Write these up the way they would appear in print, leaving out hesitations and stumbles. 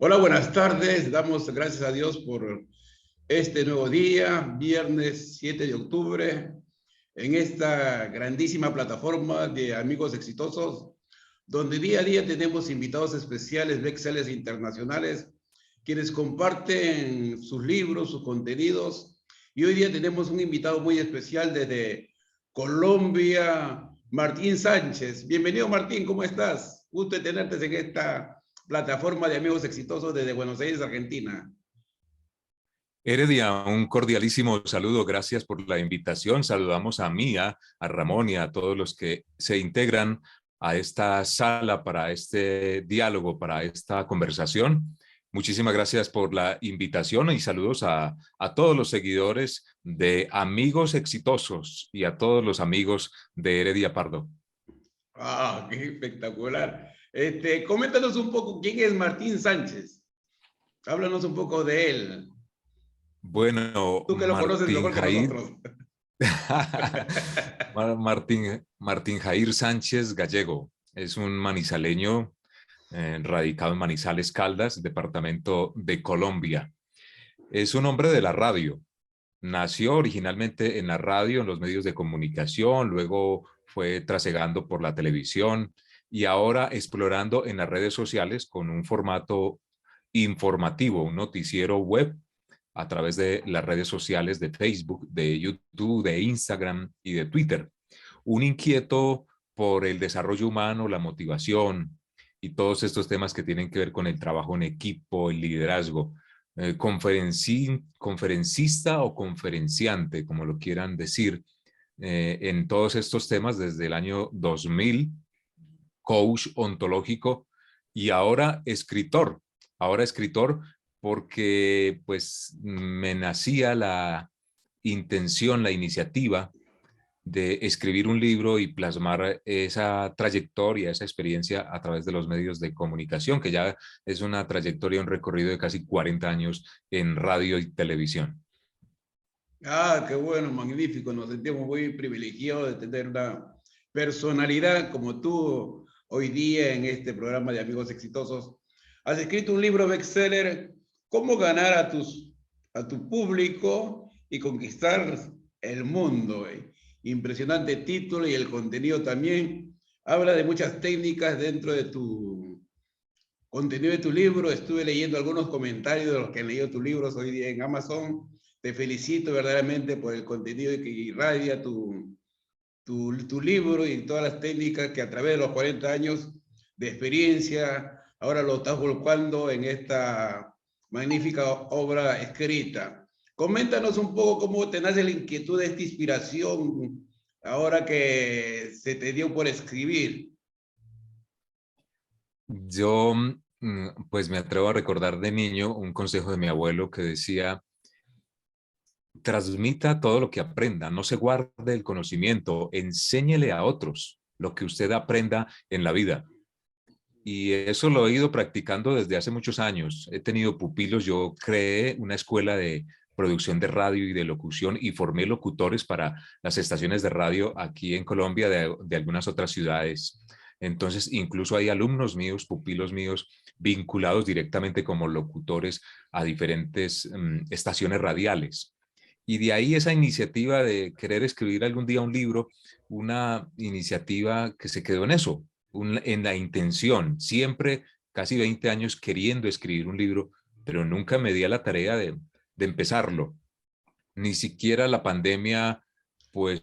Hola, buenas tardes. Damos gracias a Dios por este nuevo día, viernes 7 de octubre, en esta grandísima plataforma de Amigos Exitosos, donde día a día tenemos invitados especiales, bestsellers internacionales, quienes comparten sus libros, sus contenidos. Y hoy día tenemos un invitado muy especial desde Colombia, Martín Sánchez. Bienvenido, Martín, ¿cómo estás? Gusto de tenerte en esta plataforma de Amigos Exitosos desde Buenos Aires, Argentina. Heredia, un cordialísimo saludo, gracias por la invitación. Saludamos a Mía, a Ramón y a todos los que se integran a esta sala para este diálogo, para esta conversación. Muchísimas gracias por la invitación y saludos a todos los seguidores de Amigos Exitosos y a todos los amigos de Heredia Pardo. Ah, qué espectacular. Coméntanos un poco quién es Martín Sánchez. Háblanos un poco de él. Bueno, Tú que lo conoces Martín mejor que Jair. nosotros. Martín Jair Sánchez Gallego es un manizaleño radicado en Manizales Caldas, departamento de Colombia. Es un hombre de la radio. Nació originalmente en la radio, en los medios de comunicación, luego fue trasegando por la televisión y ahora explorando en las redes sociales con un formato informativo, un noticiero web a través de las redes sociales de Facebook, de YouTube, de Instagram y de Twitter. Un inquieto por el desarrollo humano, la motivación y todos estos temas que tienen que ver con el trabajo en equipo, el liderazgo. Conferencista o conferenciante, como lo quieran decir, en todos estos temas desde el año 2000, coach ontológico y ahora escritor porque pues me nacía la intención, la iniciativa de escribir un libro y plasmar esa trayectoria, esa experiencia a través de los medios de comunicación, que ya es una trayectoria, un recorrido de casi 40 años en radio y televisión. Ah, qué bueno, magnífico. Nos sentimos muy privilegiados de tener una personalidad como tú hoy día en este programa de Amigos Exitosos. Has escrito un libro bestseller, Cómo ganar a tu público y conquistar el mundo. Impresionante título y el contenido también. Habla de muchas técnicas dentro de tu contenido de tu libro. Estuve leyendo algunos comentarios de los que han leído tu libro hoy día en Amazon. Te felicito verdaderamente por el contenido que irradia tu libro y todas las técnicas que a través de los 40 años de experiencia ahora lo estás volcando en esta magnífica obra escrita. Coméntanos un poco cómo te nace la inquietud de esta inspiración ahora que se te dio por escribir. Yo pues me atrevo a recordar de niño un consejo de mi abuelo que decía: transmita todo lo que aprenda, no se guarde el conocimiento, enséñele a otros lo que usted aprenda en la vida. Y eso lo he ido practicando desde hace muchos años. He tenido pupilos, yo creé una escuela de producción de radio y de locución y formé locutores para las estaciones de radio aquí en Colombia, de algunas otras ciudades. Entonces, incluso hay alumnos míos, pupilos míos, vinculados directamente como locutores a diferentes estaciones radiales. Y de ahí esa iniciativa de querer escribir algún día un libro, una iniciativa que se quedó en eso, en la intención, siempre casi 20 años queriendo escribir un libro, pero nunca me di a la tarea de empezarlo. Ni siquiera la pandemia pues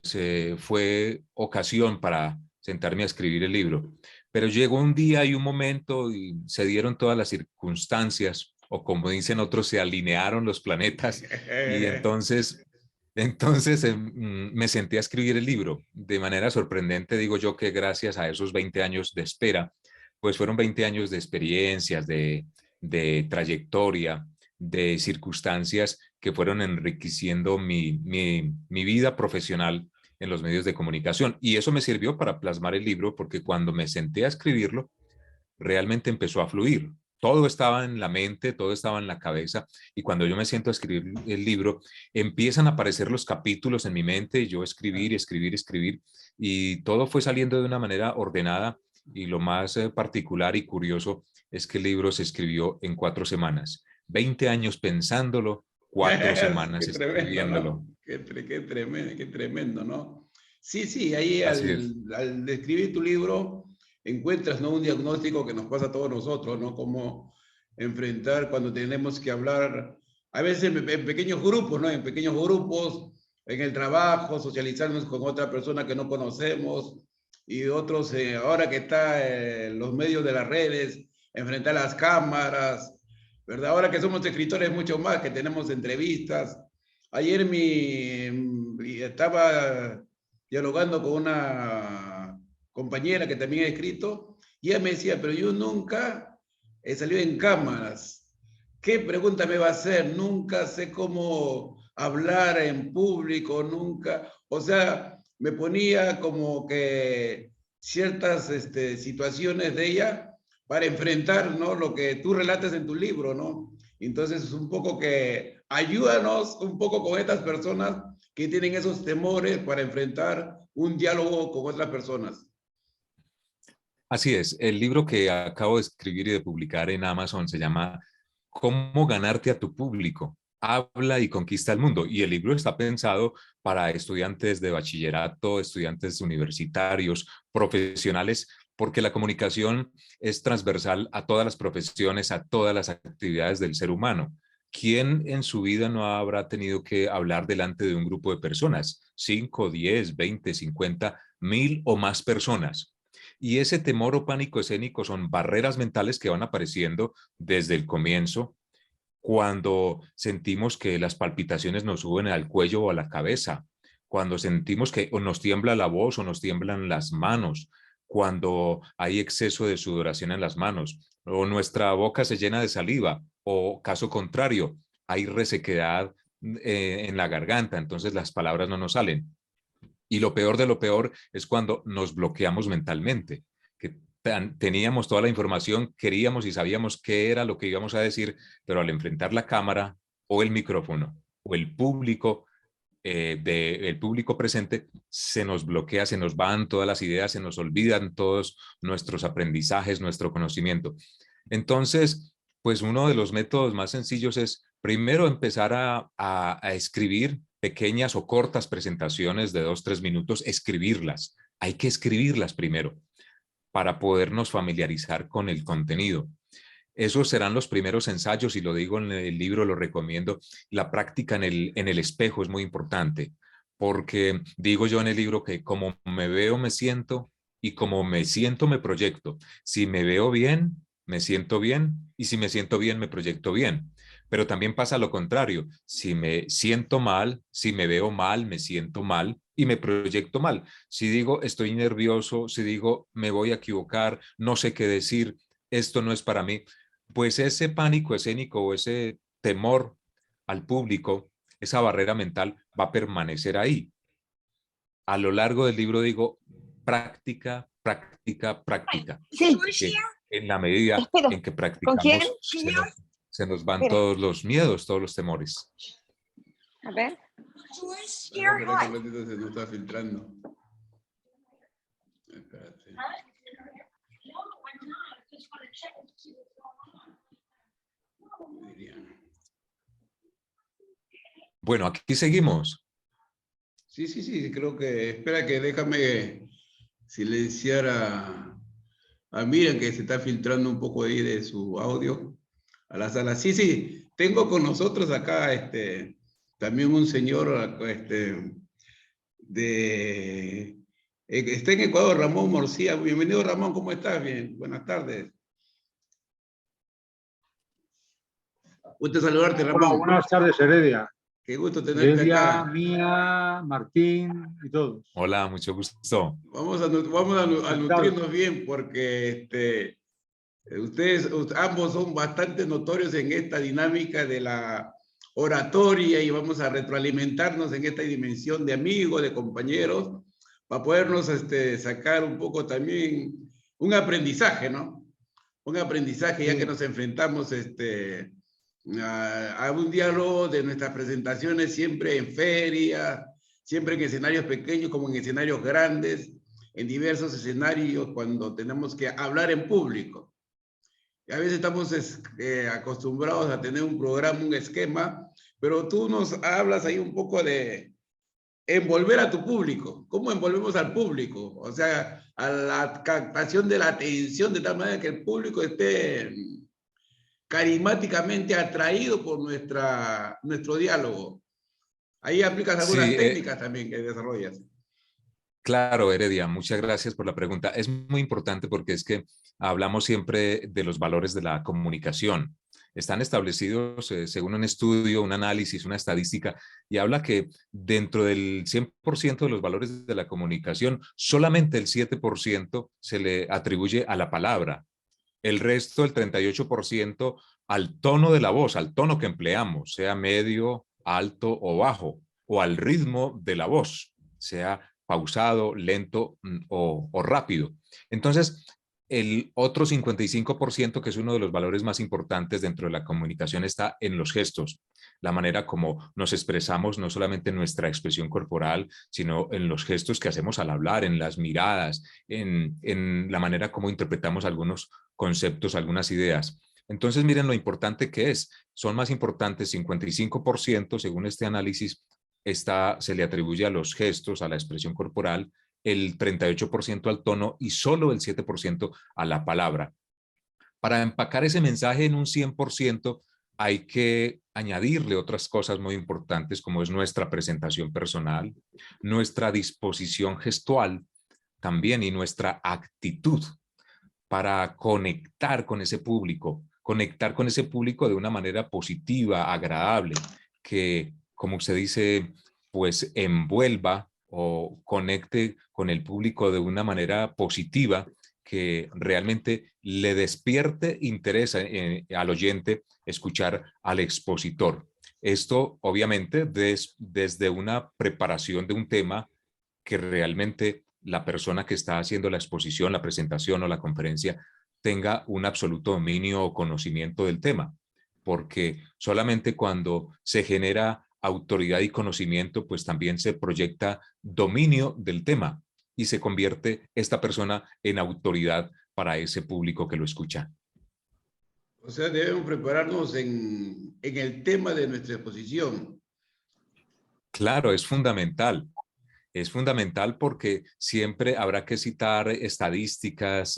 fue ocasión para sentarme a escribir el libro. Pero llegó un día y un momento y se dieron todas las circunstancias, o como dicen otros, se alinearon los planetas y entonces me senté a escribir el libro. De manera sorprendente, digo yo que gracias a esos 20 años de espera, pues fueron 20 años de experiencias, de trayectoria, de circunstancias que fueron enriqueciendo mi vida profesional en los medios de comunicación. Y eso me sirvió para plasmar el libro, porque cuando me senté a escribirlo, realmente empezó a fluir. Todo estaba en la mente, todo estaba en la cabeza, y cuando yo me siento a escribir el libro, empiezan a aparecer los capítulos en mi mente, y yo escribir, escribir, escribir, y todo fue saliendo de una manera ordenada Y lo más particular y curioso es que el libro se escribió en 4 semanas. 20 años pensándolo, 4 Qué semanas tremendo, escribiéndolo. ¿no? Qué tremendo, ¿no? Sí, sí, ahí Así es. al describir tu libro encuentras, ¿no?, un diagnóstico que nos pasa a todos nosotros, ¿no? Cómo enfrentar cuando tenemos que hablar, a veces en pequeños grupos, ¿no? En pequeños grupos, en el trabajo, socializarnos con otra persona que no conocemos y otros, ahora que está los medios de las redes, enfrentar las cámaras, ¿verdad? Ahora que somos escritores mucho más, que tenemos entrevistas. Ayer estaba dialogando con una compañera que también ha escrito y ella me decía, pero yo nunca he salido en cámaras. ¿Qué pregunta me va a hacer? Nunca sé cómo hablar en público, nunca. O sea, me ponía como que ciertas situaciones de ella para enfrentar, ¿no?, lo que tú relatas en tu libro, ¿no? Entonces, es un poco que ayúdanos un poco con estas personas que tienen esos temores para enfrentar un diálogo con otras personas. Así es. El libro que acabo de escribir y de publicar en Amazon se llama ¿Cómo ganarte a tu público? Habla y conquista el mundo. Y el libro está pensado para estudiantes de bachillerato, estudiantes universitarios, profesionales, porque la comunicación es transversal a todas las profesiones, a todas las actividades del ser humano. ¿Quién en su vida no habrá tenido que hablar delante de un grupo de personas? 5, 10, 20, 50, 1000 o más personas. Y ese temor o pánico escénico son barreras mentales que van apareciendo desde el comienzo, cuando sentimos que las palpitaciones nos suben al cuello o a la cabeza, cuando sentimos que o nos tiembla la voz o nos tiemblan las manos, cuando hay exceso de sudoración en las manos, o nuestra boca se llena de saliva, o caso contrario, hay resequedad en la garganta, entonces las palabras no nos salen. Y lo peor de lo peor es cuando nos bloqueamos mentalmente, que teníamos toda la información, queríamos y sabíamos qué era lo que íbamos a decir, pero al enfrentar la cámara o el micrófono o el público, el público presente, se nos bloquea, se nos van todas las ideas, se nos olvidan todos nuestros aprendizajes, nuestro conocimiento. Entonces, pues uno de los métodos más sencillos es primero empezar a escribir pequeñas o cortas presentaciones de 2, 3 minutos, escribirlas. Hay que escribirlas primero para podernos familiarizar con el contenido. Esos serán los primeros ensayos y lo digo en el libro, lo recomiendo. La práctica en el espejo es muy importante porque digo yo en el libro que como me veo, me siento y como me siento, me proyecto. Si me veo bien, me siento bien y si me siento bien, me proyecto bien. Pero también pasa lo contrario. Si me siento mal, si me veo mal, me siento mal y me proyecto mal. Si digo estoy nervioso, si digo me voy a equivocar, no sé qué decir, esto no es para mí, pues ese pánico escénico o ese temor al público, esa barrera mental va a permanecer ahí. A lo largo del libro digo práctica, práctica, práctica. Sí. Porque en la medida Espera, en que ¿con quién? practicamos, se nos van Espera. todos los miedos, todos los temores. A ver. Espera que un ratito se nos está filtrando. Espérate. Bueno, aquí seguimos. Sí, creo que, espera que déjame silenciar a Miriam, que se está filtrando un poco ahí de su audio a la sala. Sí, tengo con nosotros acá también un señor está en Ecuador, Ramón Morcía. Bienvenido, Ramón, ¿cómo estás? Bien, buenas tardes. Gusto saludarte, Ramón. Hola, buenas tardes, Heredia. Qué gusto tenerte Heredia, acá. Mía, Martín y todos. Hola, mucho gusto. Vamos a nutrirnos bien porque ustedes ambos son bastante notorios en esta dinámica de la oratoria y vamos a retroalimentarnos en esta dimensión de amigos, de compañeros, para podernos sacar un poco también un aprendizaje, ¿no? Un aprendizaje ya que nos enfrentamos a un diálogo de nuestras presentaciones siempre en ferias, siempre en escenarios pequeños como en escenarios grandes, en diversos escenarios cuando tenemos que hablar en público. Y a veces estamos acostumbrados a tener un programa, un esquema, pero tú nos hablas ahí un poco de envolver a tu público. ¿Cómo envolvemos al público? O sea, a la captación de la atención de tal manera que el público esté carismáticamente atraído por nuestro diálogo. Ahí aplicas algunas Sí, técnicas también que desarrollas. claro, Heredia, muchas gracias por la pregunta. Es muy importante porque es que hablamos siempre de los valores de la comunicación. Están establecidos según un estudio, un análisis, una estadística, y habla que dentro del 100% de los valores de la comunicación, solamente el 7% se le atribuye a la palabra. El resto, el 38%, al tono de la voz, al tono que empleamos, sea medio, alto o bajo, o al ritmo de la voz, sea pausado, lento o rápido. Entonces, el otro 55%, que es uno de los valores más importantes dentro de la comunicación, está en los gestos, la manera como nos expresamos, no solamente en nuestra expresión corporal, sino en los gestos que hacemos al hablar, en las miradas, en la manera como interpretamos algunos conceptos, algunas ideas. Entonces, miren lo importante que es. Son más importantes 55%, según este análisis, se le atribuye a los gestos, a la expresión corporal, el 38% al tono y solo el 7% a la palabra. Para empacar ese mensaje en un 100%, hay que añadirle otras cosas muy importantes, como es nuestra presentación personal, nuestra disposición gestual también y nuestra actitud para conectar con ese público de una manera positiva, agradable, que, como usted dice, pues envuelva o conecte con el público de una manera positiva, que realmente le despierte interés al oyente escuchar al expositor. Esto, obviamente, desde una preparación de un tema que realmente la persona que está haciendo la exposición, la presentación o la conferencia tenga un absoluto dominio o conocimiento del tema, porque solamente cuando se genera autoridad y conocimiento, pues también se proyecta dominio del tema y se convierte esta persona en autoridad para ese público que lo escucha. O sea, debemos prepararnos en el tema de nuestra exposición. Claro, es fundamental. Es fundamental porque siempre habrá que citar estadísticas,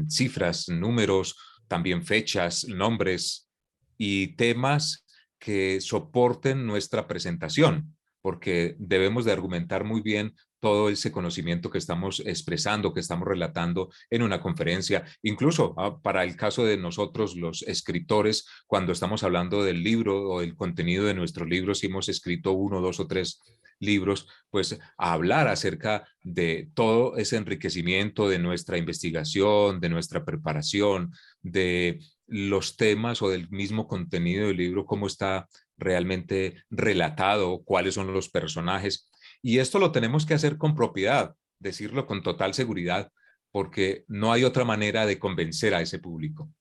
cifras, números, también fechas, nombres y temas que soporten nuestra presentación, porque debemos de argumentar muy bien todo ese conocimiento que estamos expresando, que estamos relatando en una conferencia, incluso para el caso de nosotros los escritores, cuando estamos hablando del libro o del contenido de nuestros libros, si hemos escrito uno, dos o tres libros, pues a hablar acerca de todo ese enriquecimiento de nuestra investigación, de nuestra preparación, de los temas o del mismo contenido del libro, cómo está realmente relatado, cuáles son los personajes. Y esto lo tenemos que hacer con propiedad, decirlo con total seguridad, porque no hay otra manera de convencer a ese público.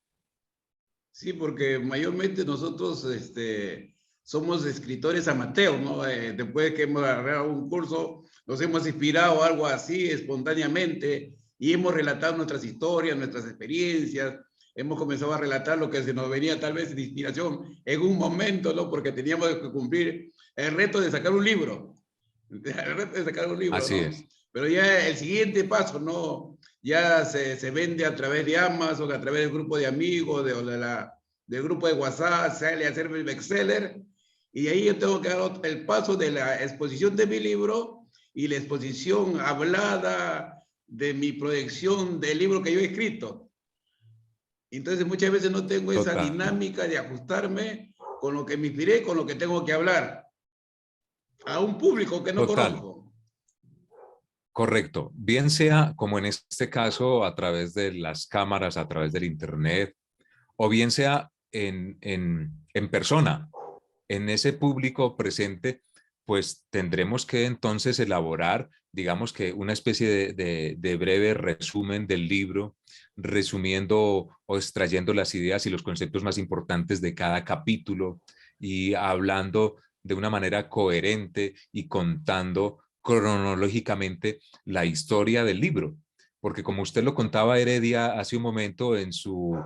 Sí, porque mayormente nosotros somos escritores amateurs, ¿no? Después que hemos agarrado un curso, nos hemos inspirado algo así espontáneamente y hemos relatado nuestras historias, nuestras experiencias, hemos comenzado a relatar lo que se nos venía tal vez de inspiración en un momento, ¿no? Porque teníamos que cumplir el reto de sacar un libro, el reto de sacar un libro, Así ¿no? es. Pero ya el siguiente paso, ¿no? Ya se vende a través de Amazon, a través del grupo de amigos, del grupo de WhatsApp, sale a hacer el bestseller. Y ahí yo tengo que dar el paso de la exposición de mi libro y la exposición hablada de mi proyección del libro que yo he escrito. Entonces muchas veces no tengo esa Total. dinámica de ajustarme con lo que me inspiré, con lo que tengo que hablar a un público que no Total. conozco. Correcto. Bien sea como en este caso a través de las cámaras, a través del internet, o bien sea en persona, en ese público presente, pues tendremos que entonces elaborar, digamos que una especie de breve resumen del libro, resumiendo o extrayendo las ideas y los conceptos más importantes de cada capítulo y hablando de una manera coherente y contando cronológicamente la historia del libro. porque como usted lo contaba, Heredia, hace un momento en su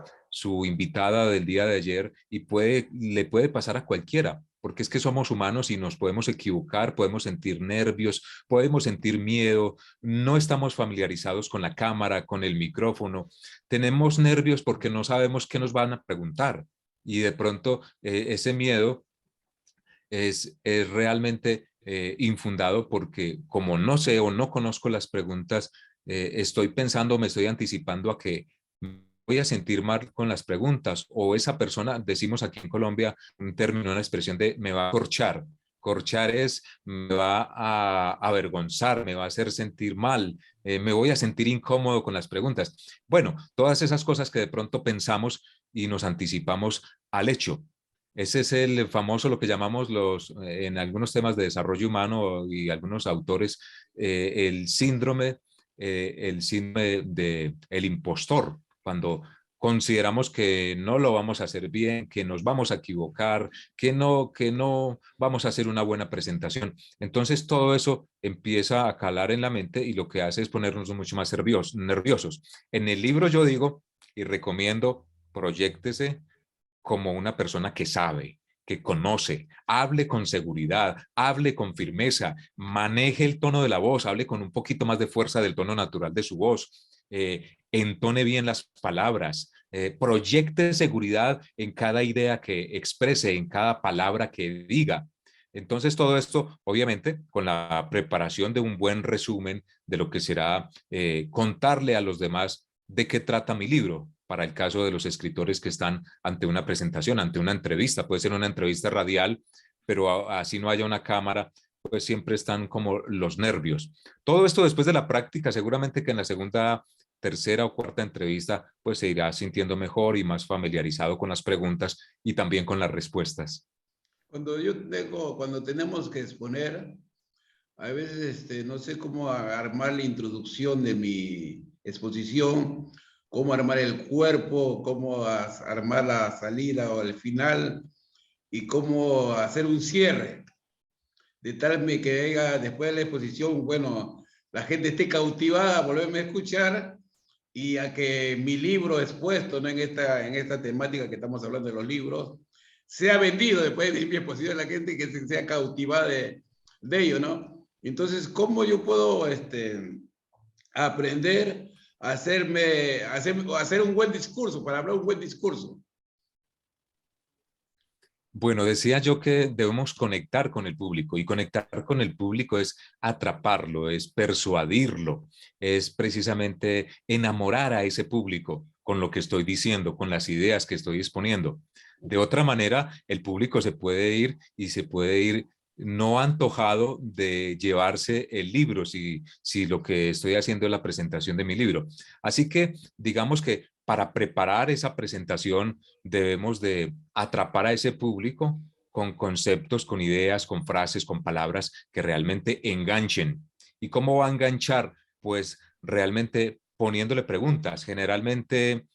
invitada del día de ayer, y le puede pasar a cualquiera, porque es que somos humanos y nos podemos equivocar, podemos sentir nervios, podemos sentir miedo, no estamos familiarizados con la cámara, con el micrófono, tenemos nervios porque no sabemos qué nos van a preguntar, y de pronto ese miedo es realmente infundado porque como no sé o no conozco las preguntas, estoy pensando, me estoy anticipando a que voy a sentir mal con las preguntas, o esa persona, decimos aquí en Colombia un término, una expresión de me va a corchar. Corchar es me va a avergonzar, me va a hacer sentir mal, me voy a sentir incómodo con las preguntas. Bueno, todas esas cosas que de pronto pensamos y nos anticipamos al hecho. Ese es el famoso, lo que llamamos en algunos temas de desarrollo humano y algunos autores, el síndrome de el impostor, cuando consideramos que no lo vamos a hacer bien, que nos vamos a equivocar, que no vamos a hacer una buena presentación. Entonces todo eso empieza a calar en la mente y lo que hace es ponernos mucho más nerviosos. En el libro yo digo y recomiendo, proyéctese como una persona que sabe, que conoce, hable con seguridad, hable con firmeza, maneje el tono de la voz, hable con un poquito más de fuerza del tono natural de su voz, entone bien las palabras, proyecte seguridad en cada idea que exprese, en cada palabra que diga. Entonces, todo esto, obviamente, con la preparación de un buen resumen de lo que será contarle a los demás de qué trata mi libro, para el caso de los escritores que están ante una presentación, ante una entrevista. Puede ser una entrevista radial, pero así no haya una cámara, pues siempre están como los nervios. Todo esto después de la práctica, seguramente que en la segunda, tercera o cuarta entrevista, pues se irá sintiendo mejor y más familiarizado con las preguntas y también con las respuestas. Cuando tenemos que exponer, a veces no sé cómo armar la introducción de mi exposición, cómo armar el cuerpo, cómo armar la salida o el final y cómo hacer un cierre, de tal que diga después de la exposición, bueno, la gente esté cautivada a volverme a escuchar y a que mi libro expuesto, ¿no? En esta temática que estamos hablando de los libros, sea vendido después de mi exposición a la gente, que sea cautivada de ello, ¿no? Entonces, ¿cómo yo puedo aprender a hacer un buen discurso, para hablar un buen discurso? Bueno, decía yo que debemos conectar con el público, y conectar con el público es atraparlo, es persuadirlo, es precisamente enamorar a ese público con lo que estoy diciendo, con las ideas que estoy exponiendo. De otra manera, el público se puede ir y se puede ir no antojado de llevarse el libro si lo que estoy haciendo es la presentación de mi libro. Así que digamos que para preparar esa presentación debemos de atrapar a ese público con conceptos, con ideas, con frases, con palabras que realmente enganchen. ¿Y cómo va a enganchar? Pues realmente poniéndole preguntas. Generalmente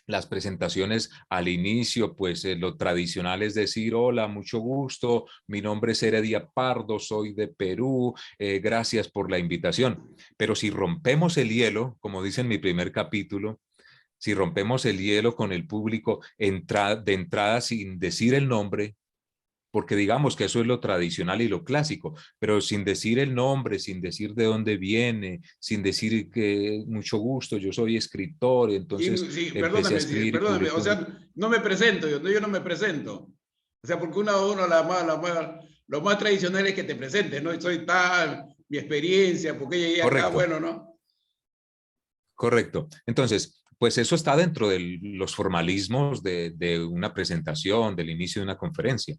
las presentaciones al inicio, pues lo tradicional es decir, hola, mucho gusto, mi nombre es Heredia Pardo, soy de Perú, gracias por la invitación. Pero si rompemos el hielo, como dice en mi primer capítulo, si rompemos el hielo con el público de entrada sin decir el nombre, porque digamos que eso es lo tradicional y lo clásico, pero sin decir el nombre, sin decir de dónde viene, sin decir que mucho gusto, yo soy escritor, entonces Sí, empecé a escribir y perdóname, o publico. sea, no me presento, yo no me presento. O sea, porque lo más tradicional es que te presentes, ¿no? Soy tal, mi experiencia, porque llegué acá, Correcto, bueno, ¿no? correcto. Entonces, pues eso está dentro de los formalismos de una presentación, del inicio de una conferencia.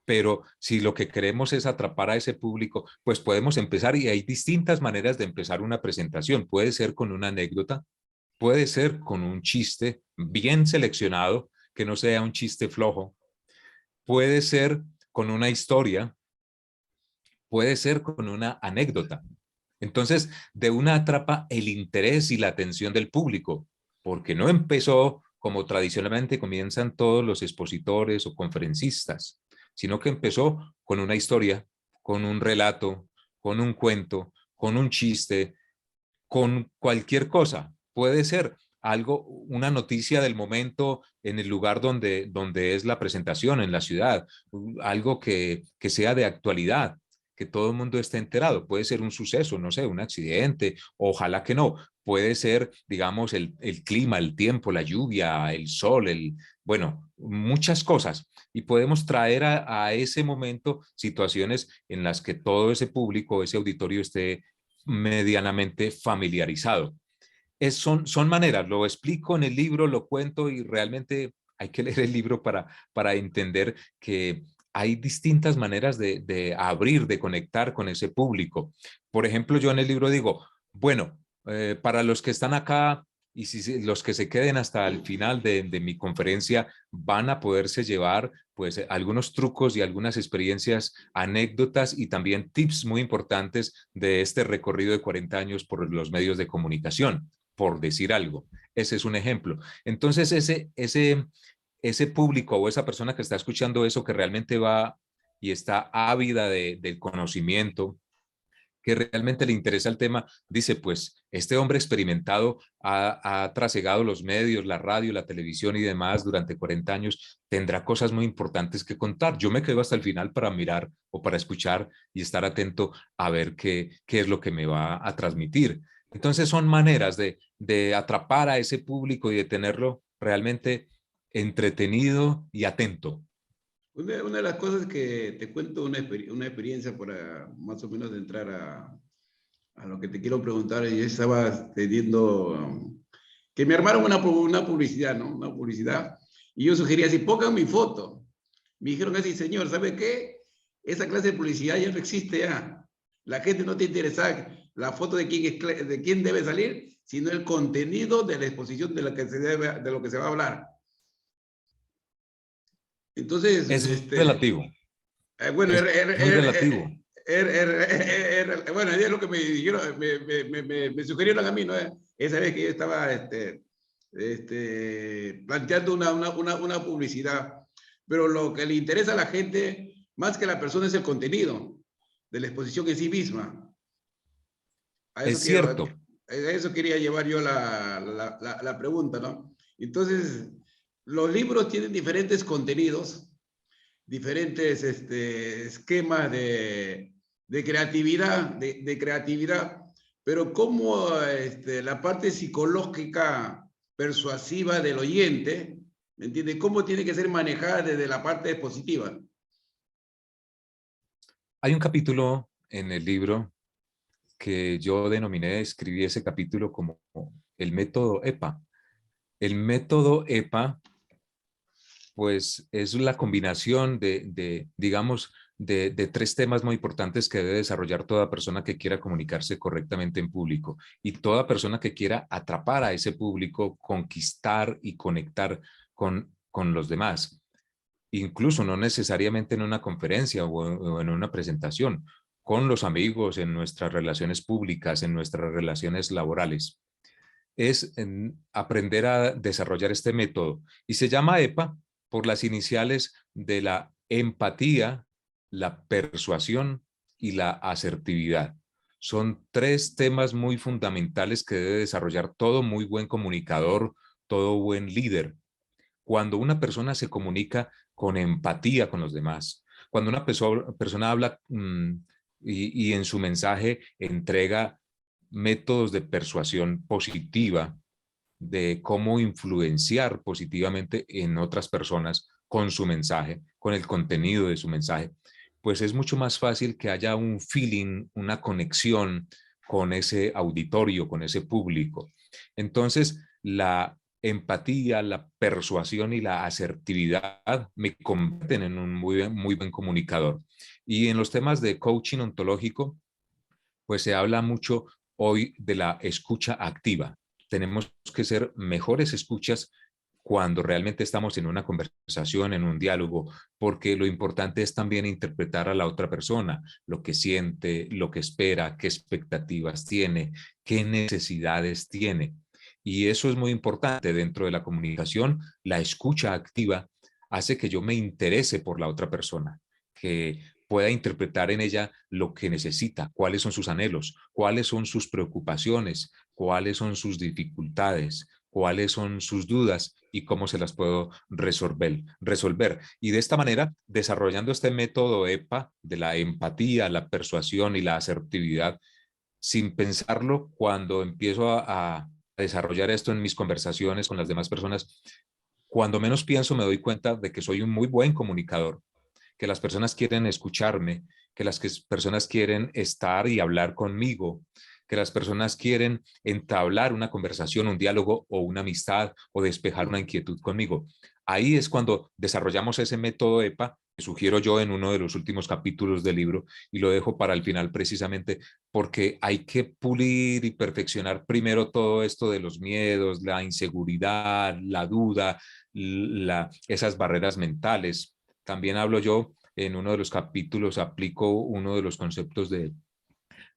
Pero si lo que queremos es atrapar a ese público, pues podemos empezar, y hay distintas maneras de empezar una presentación. Puede ser con una anécdota, puede ser con un chiste bien seleccionado, que no sea un chiste flojo, puede ser con una historia, puede ser con una anécdota. Entonces, de una atrapa el interés y la atención del público, porque no empezó como tradicionalmente comienzan todos los expositores o conferencistas, sino que empezó con una historia, con un relato, con un cuento, con un chiste, con cualquier cosa. Puede ser algo, una noticia del momento en el lugar donde es la presentación, en la ciudad, algo que sea de actualidad, que todo el mundo esté enterado. Puede ser un suceso, no sé, un accidente, ojalá que no. Puede ser, digamos, el clima, el tiempo, la lluvia, el sol, bueno, muchas cosas. Y podemos traer a ese momento situaciones en las que todo ese público, ese auditorio esté medianamente familiarizado. Son maneras, lo explico en el libro, lo cuento y realmente hay que leer el libro para entender que hay distintas maneras de abrir, de conectar con ese público. Por ejemplo, yo en el libro digo, bueno, para los que están acá y si los que se queden hasta el final de mi conferencia van a poderse llevar pues algunos trucos y algunas experiencias, anécdotas y también tips muy importantes de este recorrido de 40 años por los medios de comunicación, por decir algo. Ese es un ejemplo. Entonces, ese público o esa persona que está escuchando eso, que realmente va y está ávida del conocimiento, que realmente le interesa el tema, dice, pues este hombre experimentado ha trasegado los medios, la radio, la televisión y demás durante 40 años, tendrá cosas muy importantes que contar. Yo me quedo hasta el final para mirar o para escuchar y estar atento a ver qué es lo que me va a transmitir. Entonces son maneras de atrapar a ese público y de tenerlo realmente entretenido y atento. Una de las cosas que te cuento, una experiencia para más o menos de entrar a lo que te quiero preguntar, yo estaba teniendo que me armaron una publicidad, ¿no? Una publicidad, y yo sugería así, pongan mi foto. Me dijeron así, señor, ¿sabe qué? Esa clase de publicidad ya no existe ya. La gente no te interesa la foto de quién debe salir, sino el contenido de la exposición de lo que se va a hablar. Entonces, Es relativo, bueno, es muy relativo. bueno, es lo que me dijeron, me sugirieron a mí, ¿no? Esa vez que yo estaba planteando una publicidad, pero lo que le interesa a la gente, más que la persona, es el contenido de la exposición en sí misma. Es cierto. A eso quería llevar yo la pregunta, ¿no? Entonces, los libros tienen diferentes contenidos, diferentes esquemas de creatividad, pero cómo la parte psicológica persuasiva del oyente, ¿me entiendes? ¿Cómo tiene que ser manejada desde la parte positiva? Hay un capítulo en el libro que yo denominé, escribí ese capítulo como el método EPA. El método EPA, pues es la combinación digamos, de tres temas muy importantes que debe desarrollar toda persona que quiera comunicarse correctamente en público y toda persona que quiera atrapar a ese público, conquistar y conectar con los demás. Incluso no necesariamente en una conferencia o en una presentación, con los amigos, en nuestras relaciones públicas, en nuestras relaciones laborales. Es aprender a desarrollar este método y se llama EPA por las iniciales de la empatía, la persuasión y la asertividad. Son tres temas muy fundamentales que debe desarrollar todo muy buen comunicador, todo buen líder. Cuando una persona se comunica con empatía con los demás, cuando una persona habla y en su mensaje entrega métodos de persuasión positiva, de cómo influenciar positivamente en otras personas con su mensaje, con el contenido de su mensaje, pues es mucho más fácil que haya un feeling, una conexión con ese auditorio, con ese público. Entonces, la empatía, la persuasión y la asertividad me convierten en un muy buen comunicador. Y en los temas de coaching ontológico, pues se habla mucho hoy de la escucha activa. Tenemos que ser mejores escuchas cuando realmente estamos en una conversación, en un diálogo, porque lo importante es también interpretar a la otra persona, lo que siente, lo que espera, qué expectativas tiene, qué necesidades tiene. Y eso es muy importante dentro de la comunicación. La escucha activa hace que yo me interese por la otra persona, que pueda interpretar en ella lo que necesita, cuáles son sus anhelos, cuáles son sus preocupaciones, cuáles son sus dificultades, cuáles son sus dudas y cómo se las puedo resolver. Y de esta manera, desarrollando este método EPA de la empatía, la persuasión y la asertividad, sin pensarlo, cuando empiezo a desarrollar esto en mis conversaciones con las demás personas, cuando menos pienso me doy cuenta de que soy un muy buen comunicador, que las personas quieren escucharme, que las personas quieren estar y hablar conmigo, que las personas quieren entablar una conversación, un diálogo o una amistad o despejar una inquietud conmigo. Ahí es cuando desarrollamos ese método EPA, que sugiero yo en uno de los últimos capítulos del libro, y lo dejo para el final precisamente porque hay que pulir y perfeccionar primero todo esto de los miedos, la inseguridad, la duda, esas barreras mentales. También hablo yo en uno de los capítulos, aplico uno de los conceptos de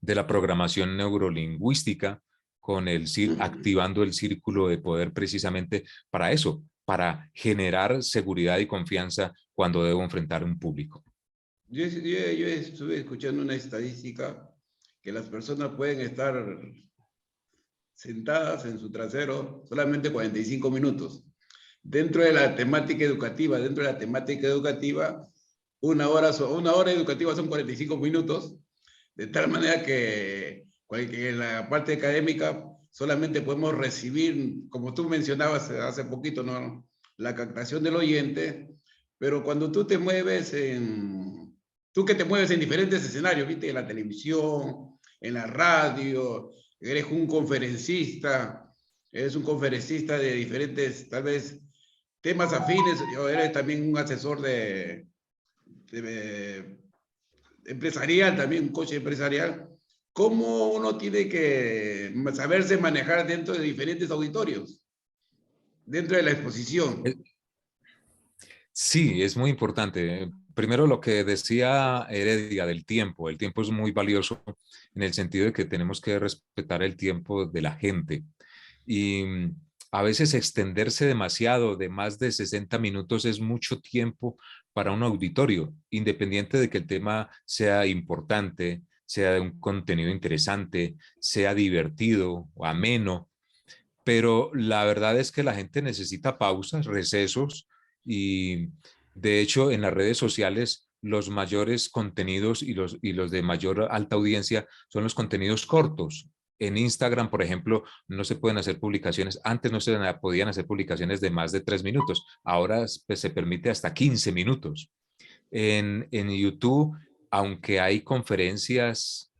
la programación neurolingüística con activando el círculo de poder precisamente para eso, para generar seguridad y confianza cuando debo enfrentar un público. Yo estuve escuchando una estadística que las personas pueden estar sentadas en su trasero solamente 45 minutos. Dentro de la temática educativa, una hora educativa son 45 minutos, de tal manera que en la parte académica solamente podemos recibir, como tú mencionabas hace poquito, ¿no?, la captación del oyente, pero cuando tú te mueves tú que te mueves en diferentes escenarios, ¿viste? En la televisión, en la radio, eres un conferencista de diferentes, tal vez, temas afines, o eres también un asesor empresarial, también un coach empresarial. ¿Cómo uno tiene que saberse manejar dentro de diferentes auditorios, dentro de la exposición? Sí, es muy importante. Primero lo que decía Heredia del tiempo. El tiempo es muy valioso en el sentido de que tenemos que respetar el tiempo de la gente. Y a veces extenderse demasiado, de más de 60 minutos, es mucho tiempo para un auditorio, independiente de que el tema sea importante, sea de un contenido interesante, sea divertido o ameno. Pero la verdad es que la gente necesita pausas, recesos y de hecho en las redes sociales los mayores contenidos y los de mayor alta audiencia son los contenidos cortos. En Instagram, por ejemplo, no se pueden hacer publicaciones. Antes no se podían hacer publicaciones de más de 3 minutos. Ahora pues, se permite hasta 15 minutos. En YouTube, aunque hay conferencias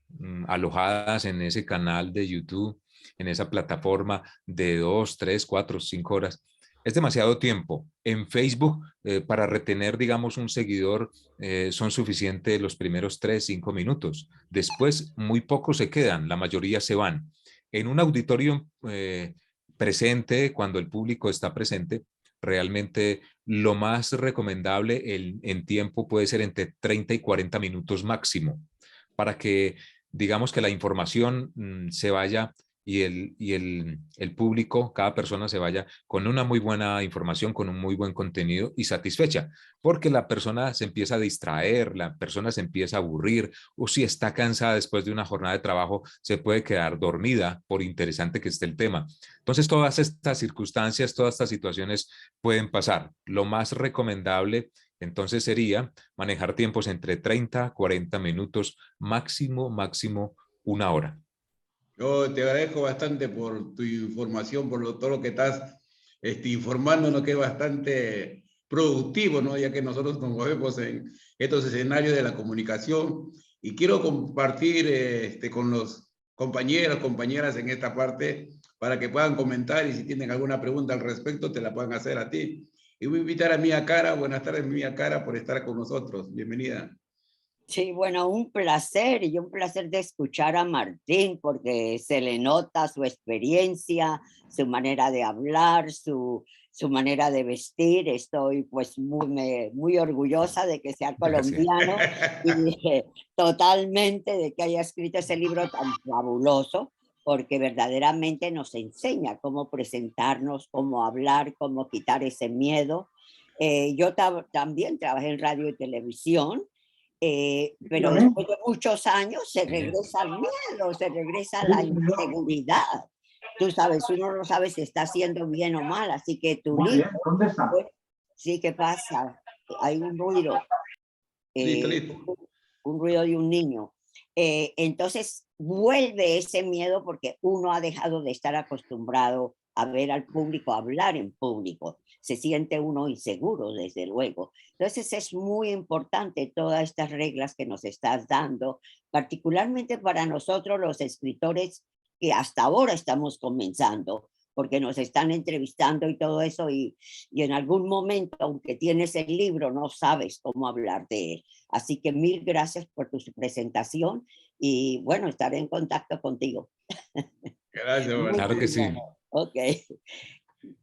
alojadas en ese canal de YouTube, en esa plataforma de 2, 3, 4, 5 horas, es demasiado tiempo. En Facebook, para retener, digamos, un seguidor, son suficientes los primeros 3, 5 minutos. Después, muy pocos se quedan, la mayoría se van. En un auditorio presente, cuando el público está presente, realmente lo más recomendable en tiempo puede ser entre 30 y 40 minutos máximo, para que digamos que la información se vaya el público, cada persona se vaya con una muy buena información, con un muy buen contenido y satisfecha, porque la persona se empieza a distraer, la persona se empieza a aburrir, o si está cansada después de una jornada de trabajo, se puede quedar dormida por interesante que esté el tema. Entonces, todas estas circunstancias, todas estas situaciones pueden pasar. Lo más recomendable entonces sería manejar tiempos entre 30 a 40 minutos, máximo una hora. Yo te agradezco bastante por tu información, todo lo que estás informándonos, que es bastante productivo, ¿no? Ya que nosotros nos movemos en estos escenarios de la comunicación. Y quiero compartir con los compañeras en esta parte para que puedan comentar y si tienen alguna pregunta al respecto, te la puedan hacer a ti. Y voy a invitar a Mía Cara. Buenas tardes, Mía Cara, por estar con nosotros. Bienvenida. Sí, bueno, un placer y un placer de escuchar a Martín porque se le nota su experiencia, su manera de hablar, su manera de vestir. Estoy pues muy orgullosa de que sea colombiano y totalmente de que haya escrito ese libro tan fabuloso porque verdaderamente nos enseña cómo presentarnos, cómo hablar, cómo quitar ese miedo. Yo también trabajé en radio y televisión. pero después de muchos años se regresa al miedo, se regresa a la inseguridad. Tú sabes, uno no sabe si está haciendo bien o mal, así que tu libro, ¿Dónde está? pues, sí, ¿qué pasa? Hay un ruido, Listo, listo. un ruido de un niño. Entonces vuelve ese miedo porque uno ha dejado de estar acostumbrado a ver al público, a hablar en público. Se siente uno inseguro, desde luego. Entonces es muy importante todas estas reglas que nos estás dando, particularmente para nosotros los escritores que hasta ahora estamos comenzando, porque nos están entrevistando y todo eso, y en algún momento, aunque tienes el libro, no sabes cómo hablar de él. Así que mil gracias por tu presentación y bueno, estaré en contacto contigo. Gracias, Claro que sí. Martín. Ok.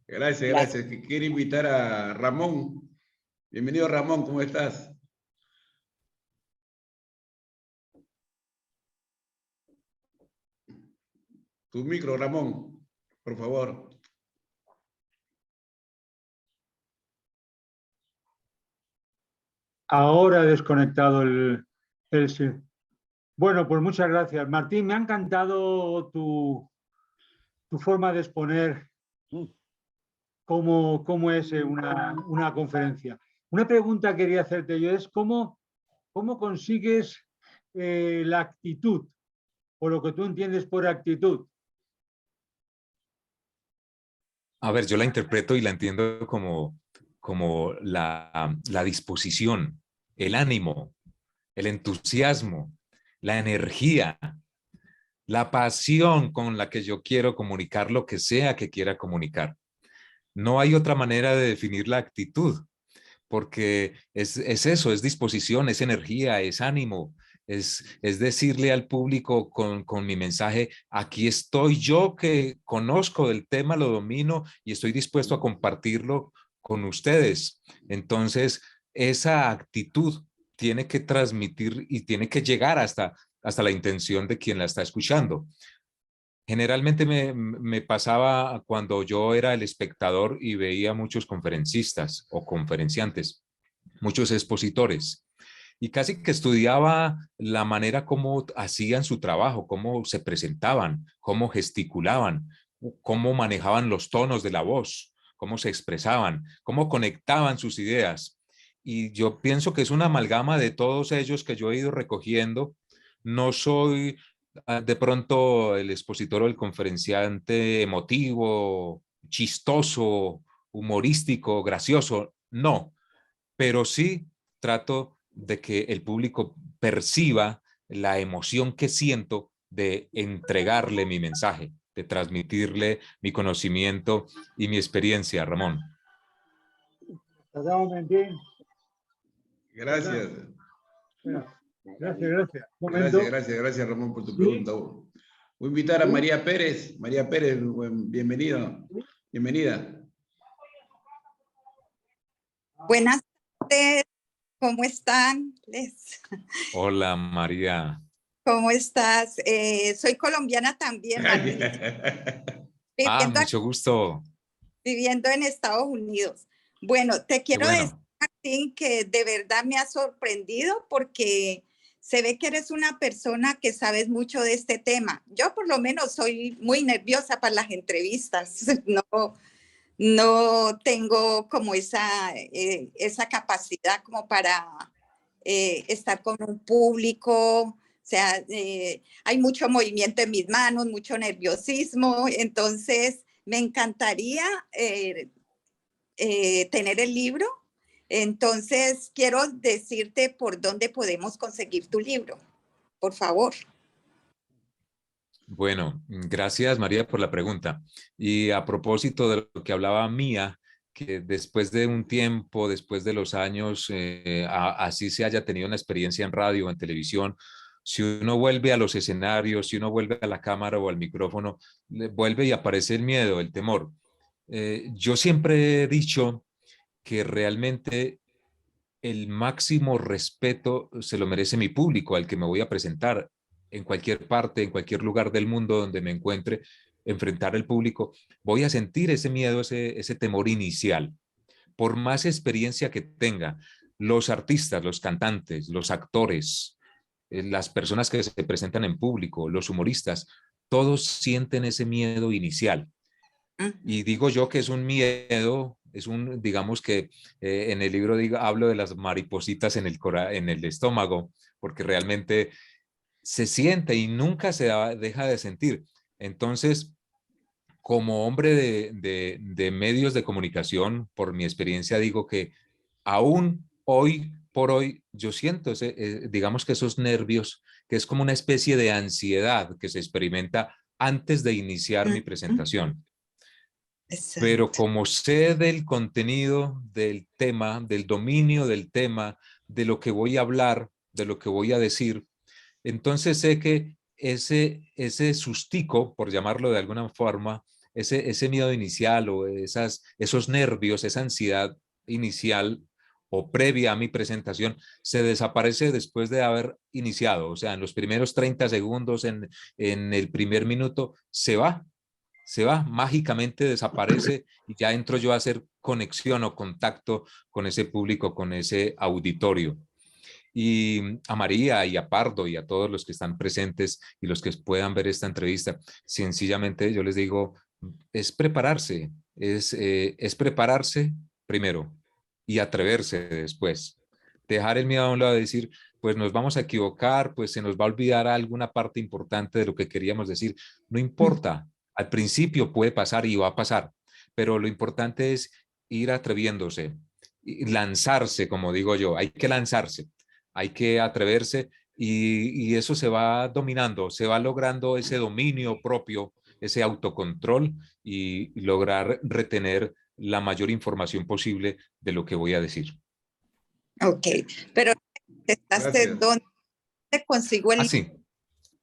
Gracias, gracias. Quiero invitar a Ramón. Bienvenido, Ramón, ¿cómo estás? Tu micro, Ramón, por favor. Ahora he desconectado el. Bueno, pues muchas gracias. Martín, me ha encantado tu forma de exponer cómo es una conferencia. Una pregunta quería hacerte yo es cómo consigues la actitud, o lo que tú entiendes por actitud. A ver, yo la interpreto y la entiendo como la disposición, el ánimo, el entusiasmo, la energía, la pasión con la que yo quiero comunicar lo que sea que quiera comunicar. No hay otra manera de definir la actitud, porque es eso, es disposición, es energía, es ánimo, es decirle al público con mi mensaje, aquí estoy yo que conozco del tema, lo domino y estoy dispuesto a compartirlo con ustedes. Entonces, esa actitud tiene que transmitir y tiene que llegar hasta la intención de quien la está escuchando. Generalmente me pasaba cuando yo era el espectador y veía muchos conferencistas o conferenciantes, muchos expositores, y casi que estudiaba la manera como hacían su trabajo, cómo se presentaban, cómo gesticulaban, cómo manejaban los tonos de la voz, cómo se expresaban, cómo conectaban sus ideas. Y yo pienso que es una amalgama de todos ellos que yo he ido recogiendo. No soy de pronto el expositor o el conferenciante emotivo, chistoso, humorístico, gracioso, no, pero sí trato de que el público perciba la emoción que siento de entregarle mi mensaje, de transmitirle mi conocimiento y mi experiencia, Ramón. Gracias. Gracias. Gracias, Ramón, por tu pregunta. Voy a invitar a María Pérez. María Pérez, bienvenida. Buenas tardes, ¿cómo están? Hola, María. ¿Cómo estás? Soy colombiana también, Martín. Mucho gusto. Viviendo en Estados Unidos. Bueno, te quiero decir, Martín, que de verdad me ha sorprendido porque se ve que eres una persona que sabes mucho de este tema. Yo por lo menos soy muy nerviosa para las entrevistas. No tengo como esa capacidad como para estar con un público. O sea, hay mucho movimiento en mis manos, mucho nerviosismo. Entonces, me encantaría tener el libro. Entonces, quiero decirte por dónde podemos conseguir tu libro, por favor. Bueno, gracias María por la pregunta. Y a propósito de lo que hablaba Mía, que después de un tiempo, después de los años, así se haya tenido una experiencia en radio o en televisión, si uno vuelve a los escenarios, si uno vuelve a la cámara o al micrófono, vuelve y aparece el miedo, el temor. Yo siempre he dicho que realmente el máximo respeto se lo merece mi público al que me voy a presentar en cualquier parte, en cualquier lugar del mundo donde me encuentre, enfrentar al público. Voy a sentir ese miedo, ese temor inicial. Por más experiencia que tenga, los artistas, los cantantes, los actores, las personas que se presentan en público, los humoristas, todos sienten ese miedo inicial. Y digo yo que es un miedo, digamos que en el libro hablo de las maripositas en el estómago, porque realmente se siente y nunca deja de sentir. Entonces, como hombre de medios de comunicación, por mi experiencia, digo que aún hoy por hoy yo siento, digamos que esos nervios, que es como una especie de ansiedad que se experimenta antes de iniciar mi presentación. Pero como sé del contenido del tema, del dominio del tema, de lo que voy a hablar, de lo que voy a decir, entonces sé que ese sustico, por llamarlo de alguna forma, ese miedo inicial o esos nervios, esa ansiedad inicial o previa a mi presentación, se desaparece después de haber iniciado. O sea, en los primeros 30 segundos, en el primer minuto, se va, mágicamente desaparece y ya entro yo a hacer conexión o contacto con ese público, con ese auditorio. Y a María y a Pardo y a todos los que están presentes y los que puedan ver esta entrevista, sencillamente yo les digo, es prepararse, es prepararse primero y atreverse después. Dejar el miedo a un lado de decir, pues nos vamos a equivocar, pues se nos va a olvidar alguna parte importante de lo que queríamos decir. No importa, al principio puede pasar y va a pasar, pero lo importante es ir atreviéndose, y lanzarse, como digo yo, hay que lanzarse. Hay que atreverse y eso se va dominando, se va logrando ese dominio propio, ese autocontrol y lograr retener la mayor información posible de lo que voy a decir. Ok, pero ¿dónde consigo el libro? Sí.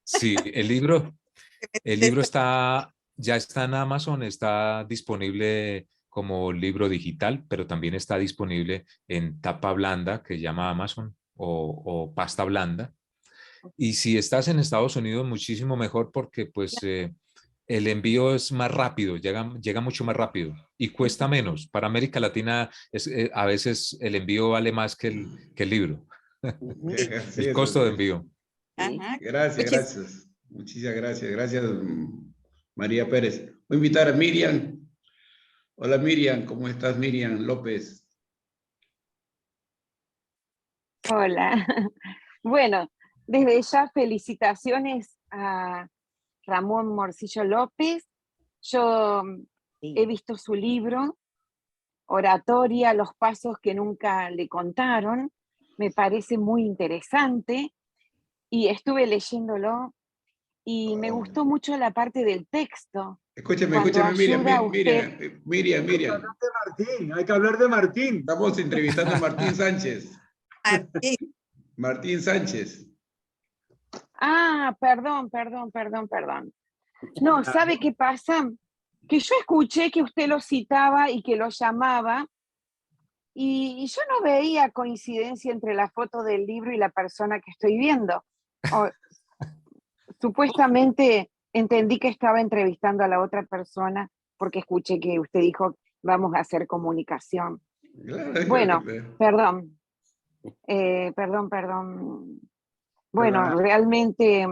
Sí, el libro ya está en Amazon, está disponible como libro digital, pero también está disponible en tapa blanda que llama Amazon o pasta blanda. Y si estás en Estados Unidos, muchísimo mejor porque pues el envío es más rápido, llega mucho más rápido y cuesta menos. Para América Latina a veces el envío vale más que el libro. El costo de envío. Ajá. Gracias. Muchísimas gracias. Gracias, María Pérez. Voy a invitar a Miriam. Hola Miriam, ¿cómo estás Miriam López? Hola. Bueno, desde ya felicitaciones a Ramón Morcillo López. Yo he visto su libro, Oratoria, los pasos que nunca le contaron. Me parece muy interesante y estuve leyéndolo y me gustó mucho la parte del texto. Escúchame, Miriam. Hay que hablar de Martín. Estamos entrevistando a Martín Sánchez. Martín Sánchez. Ah, perdón. No, ¿sabe qué pasa? Que yo escuché que usted lo citaba y que lo llamaba y yo no veía coincidencia entre la foto del libro y la persona que estoy viendo. Supuestamente entendí que estaba entrevistando a la otra persona porque escuché que usted dijo vamos a hacer comunicación. Bueno, perdón. Bueno, realmente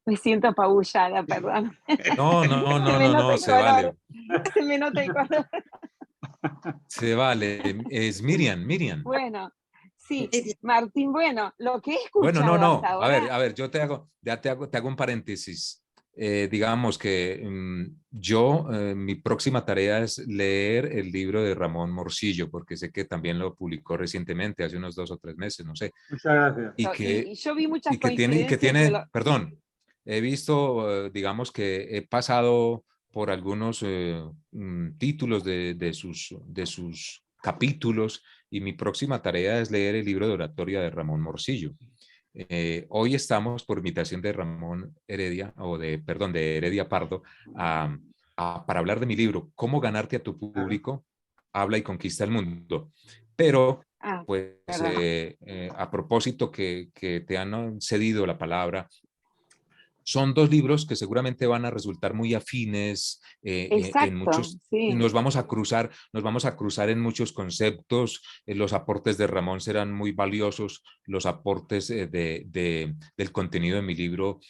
me siento apabullada, perdón. No, se vale. Se me nota el color. Se vale. Es Miriam. Bueno, sí, Martín, bueno, lo que he escuchado hasta ahora... A ver, yo te hago un paréntesis. Digamos que mi próxima tarea es leer el libro de Ramón Morcillo, porque sé que también lo publicó recientemente, hace unos 2 o 3 meses, no sé. Muchas gracias. Y yo vi muchas coincidencias. Perdón, he visto, digamos que he pasado por algunos títulos de sus capítulos y mi próxima tarea es leer el libro de oratoria de Ramón Morcillo. Hoy estamos por invitación de Ramón Heredia, de Heredia Pardo, para hablar de mi libro, Cómo ganarte a tu público, habla y conquista el mundo. Pero, pues, a propósito que te han cedido la palabra, son dos libros que seguramente van a resultar muy afines en Exacto, muchos, sí. nos vamos a cruzar en muchos conceptos. Los aportes de Ramón serán muy valiosos, los aportes del contenido de mi libro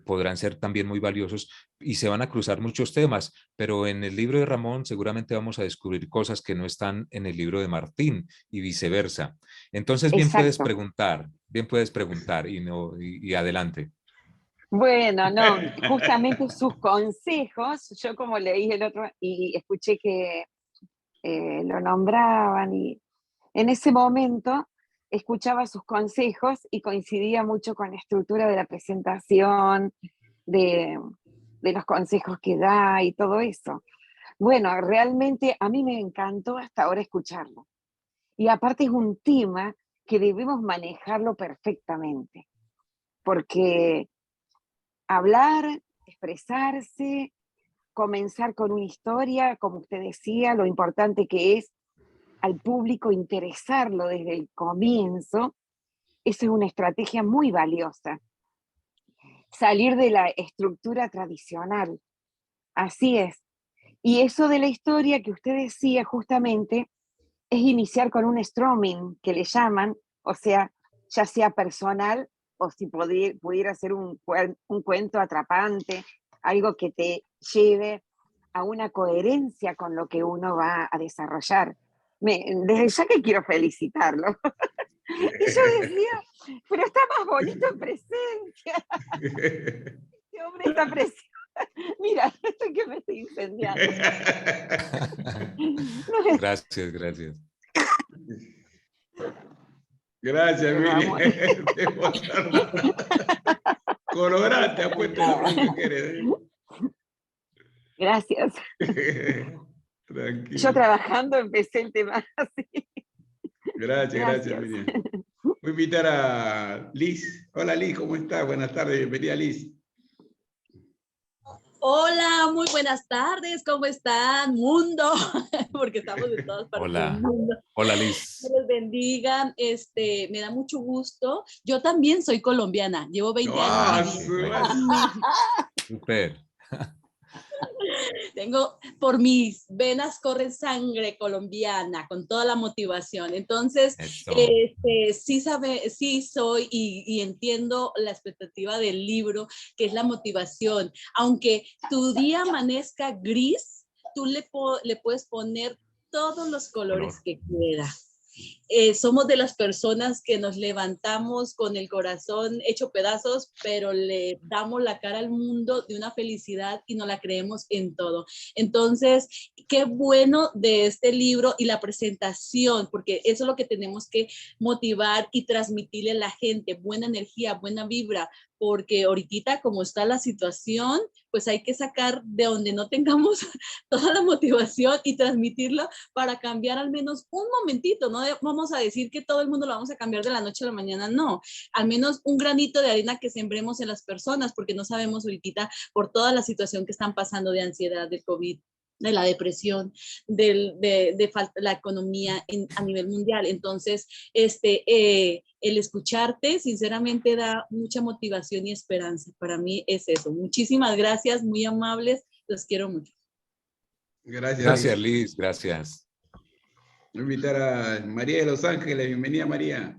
podrán ser también muy valiosos y se van a cruzar muchos temas, pero en el libro de Ramón seguramente vamos a descubrir cosas que no están en el libro de Martín y viceversa. Entonces Exacto. bien puedes preguntar y, no, y adelante. Bueno, no, justamente sus consejos, yo como leí el otro y escuché que lo nombraban y en ese momento escuchaba sus consejos y coincidía mucho con la estructura de la presentación, de, de los consejos que da y todo eso. Bueno, realmente a mí me encantó hasta ahora escucharlo. Y aparte es un tema que debemos manejarlo perfectamente, porque hablar, expresarse, comenzar con una historia, como usted decía, lo importante que es al público interesarlo desde el comienzo, esa es una estrategia muy valiosa. Salir de la estructura tradicional, así es. Y eso de la historia que usted decía justamente es iniciar con un stroming, que le llaman, o sea, ya sea personal o si pudiera ser un cuento atrapante, algo que te lleve a una coherencia con lo que uno va a desarrollar. Desde ya que quiero felicitarlo. Y yo decía, pero está más bonito en presencia. Este hombre está precioso. Mira, estoy que me estoy incendiando. Gracias, gracias. Gracias, Miriam. Colorante, ha puesto lo que quieres. Gracias. Tranquilo. Yo trabajando empecé el tema así. Gracias, Miriam. Voy a invitar a Liz. Hola, Liz, ¿cómo estás? Buenas tardes, bienvenida, Liz. Hola, muy buenas tardes, ¿cómo están, mundo? Porque estamos en todas partes del mundo. Hola, Liz. Que les bendiga, me da mucho gusto. Yo también soy colombiana, llevo 20 años viviendo. Súper. Tengo, por mis venas corre sangre colombiana, con toda la motivación. Entonces, sí soy y entiendo la expectativa del libro, que es la motivación. Aunque tu día amanezca gris, tú le puedes poner todos los colores que quieras. Somos de las personas que nos levantamos con el corazón hecho pedazos, pero le damos la cara al mundo de una felicidad y nos la creemos en todo. Entonces, qué bueno de este libro y la presentación, porque eso es lo que tenemos que motivar y transmitirle a la gente, buena energía, buena vibra, porque ahorita como está la situación, pues hay que sacar de donde no tengamos toda la motivación y transmitirla para cambiar al menos un momentito. No vamos a decir que todo el mundo lo vamos a cambiar de la noche a la mañana, no. Al menos un granito de arena que sembremos en las personas, porque no sabemos ahorita por toda la situación que están pasando de ansiedad, del COVID, de la depresión, de la economía a nivel mundial. Entonces, el escucharte sinceramente da mucha motivación y esperanza. Para mí es eso. Muchísimas gracias, muy amables, los quiero mucho. Gracias, Liz, gracias. Voy a invitar a María de Los Ángeles. Bienvenida, María.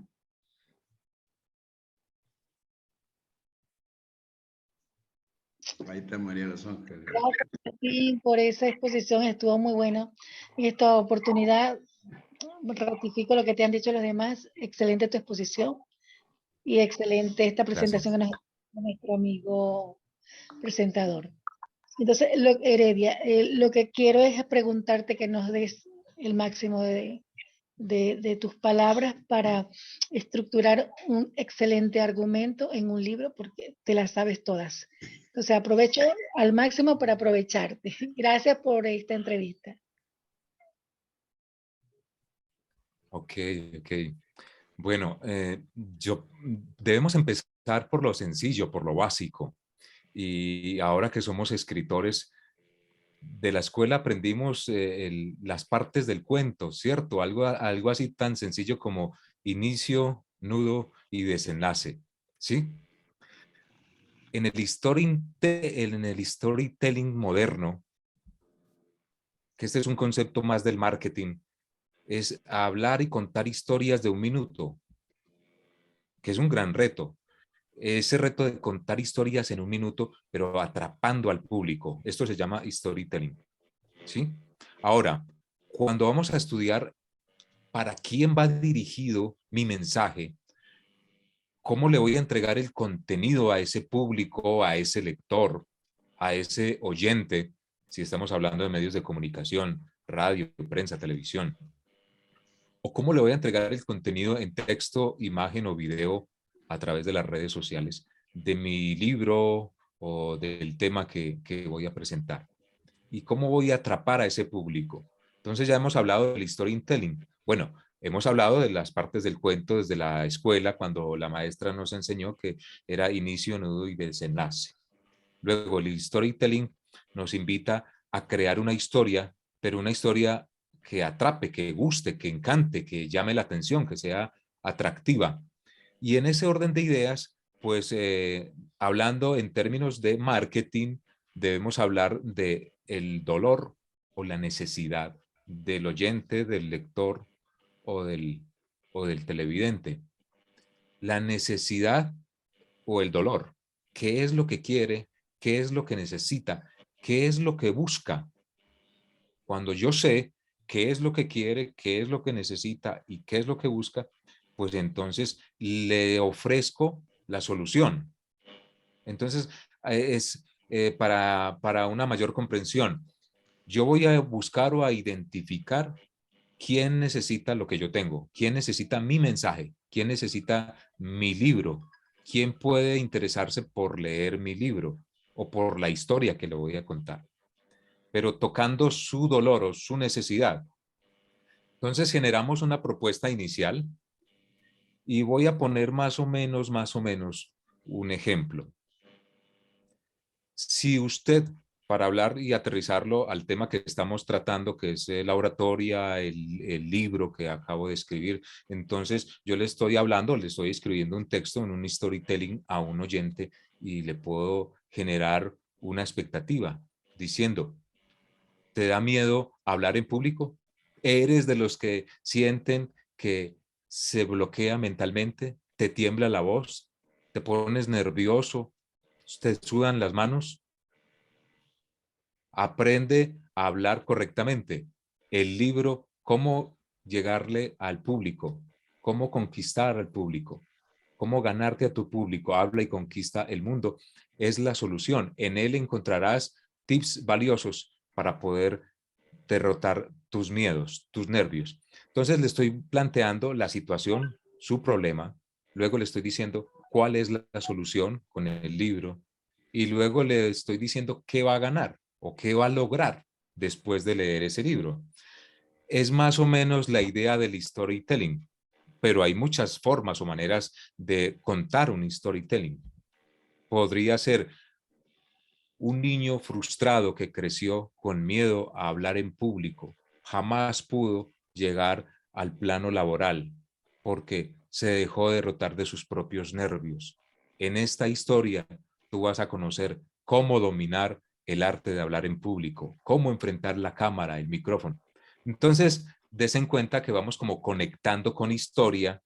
Ahí está María de Los Ángeles. Gracias por esa exposición, estuvo muy buena. En esta oportunidad ratifico lo que te han dicho los demás. Excelente tu exposición y excelente esta presentación que nos hizo nuestro amigo presentador. Entonces, Heredia, lo que quiero es preguntarte que nos des el máximo de tus palabras para estructurar un excelente argumento en un libro, porque te las sabes todas. Entonces, aprovecho al máximo para aprovecharte. Gracias por esta entrevista. Ok. Bueno, debemos empezar por lo sencillo, por lo básico. Y ahora que somos escritores, de la escuela aprendimos las partes del cuento, ¿cierto? Algo así tan sencillo como inicio, nudo y desenlace, ¿sí? en el storytelling moderno, que este es un concepto más del marketing, es hablar y contar historias de 1 minuto, que es un gran reto. Ese reto de contar historias en 1 minuto, pero atrapando al público. Esto se llama storytelling, ¿sí? Ahora, cuando vamos a estudiar para quién va dirigido mi mensaje, cómo le voy a entregar el contenido a ese público, a ese lector, a ese oyente, si estamos hablando de medios de comunicación, radio, prensa, televisión, o cómo le voy a entregar el contenido en texto, imagen o video a través de las redes sociales de mi libro o del tema que voy a presentar. ¿Y cómo voy a atrapar a ese público? Entonces ya hemos hablado del storytelling. Bueno, hemos hablado de las partes del cuento desde la escuela, cuando la maestra nos enseñó que era inicio, nudo y desenlace. Luego el storytelling nos invita a crear una historia, pero una historia que atrape, que guste, que encante, que llame la atención, que sea atractiva. Y en ese orden de ideas, pues hablando en términos de marketing, debemos hablar de el dolor o la necesidad del oyente, del lector o del televidente. La necesidad o el dolor. ¿Qué es lo que quiere? ¿Qué es lo que necesita? ¿Qué es lo que busca? Cuando yo sé qué es lo que quiere, qué es lo que necesita y qué es lo que busca, pues entonces le ofrezco la solución. Entonces, es para una mayor comprensión. Yo voy a buscar o a identificar quién necesita lo que yo tengo, quién necesita mi mensaje, quién necesita mi libro, quién puede interesarse por leer mi libro o por la historia que le voy a contar, pero tocando su dolor o su necesidad. Entonces generamos una propuesta inicial y voy a poner más o menos un ejemplo. Si usted, para hablar y aterrizarlo al tema que estamos tratando, que es la oratoria, el libro que acabo de escribir, entonces yo le estoy hablando, le estoy escribiendo un texto en un storytelling a un oyente y le puedo generar una expectativa diciendo, ¿te da miedo hablar en público? ¿Eres de los que sienten que se bloquea mentalmente? ¿Te tiembla la voz? ¿Te pones nervioso? ¿Te sudan las manos? Aprende a hablar correctamente. El libro, cómo llegarle al público, cómo conquistar al público, cómo ganarte a tu público, habla y conquista el mundo, es la solución. En él encontrarás tips valiosos para poder derrotar tus miedos, tus nervios. Entonces le estoy planteando la situación, su problema, luego le estoy diciendo cuál es la solución con el libro y luego le estoy diciendo qué va a ganar o qué va a lograr después de leer ese libro. Es más o menos la idea del storytelling, pero hay muchas formas o maneras de contar un storytelling. Podría ser un niño frustrado que creció con miedo a hablar en público, jamás pudo llegar al plano laboral porque se dejó derrotar de sus propios nervios. En esta historia tú vas a conocer cómo dominar el arte de hablar en público, cómo enfrentar la cámara, el micrófono. Entonces, des en cuenta que vamos como conectando con historia,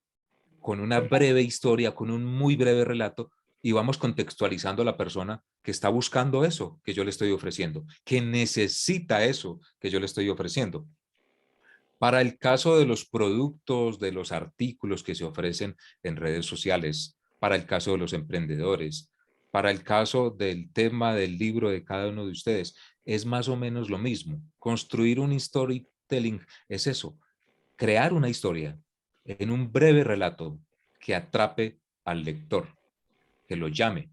con una breve historia, con un muy breve relato, y vamos contextualizando a la persona que está buscando eso que yo le estoy ofreciendo, que necesita eso que yo le estoy ofreciendo. Para el caso de los productos, de los artículos que se ofrecen en redes sociales, para el caso de los emprendedores, para el caso del tema del libro de cada uno de ustedes, es más o menos lo mismo. Construir un storytelling es eso, crear una historia en un breve relato que atrape al lector, que lo llame.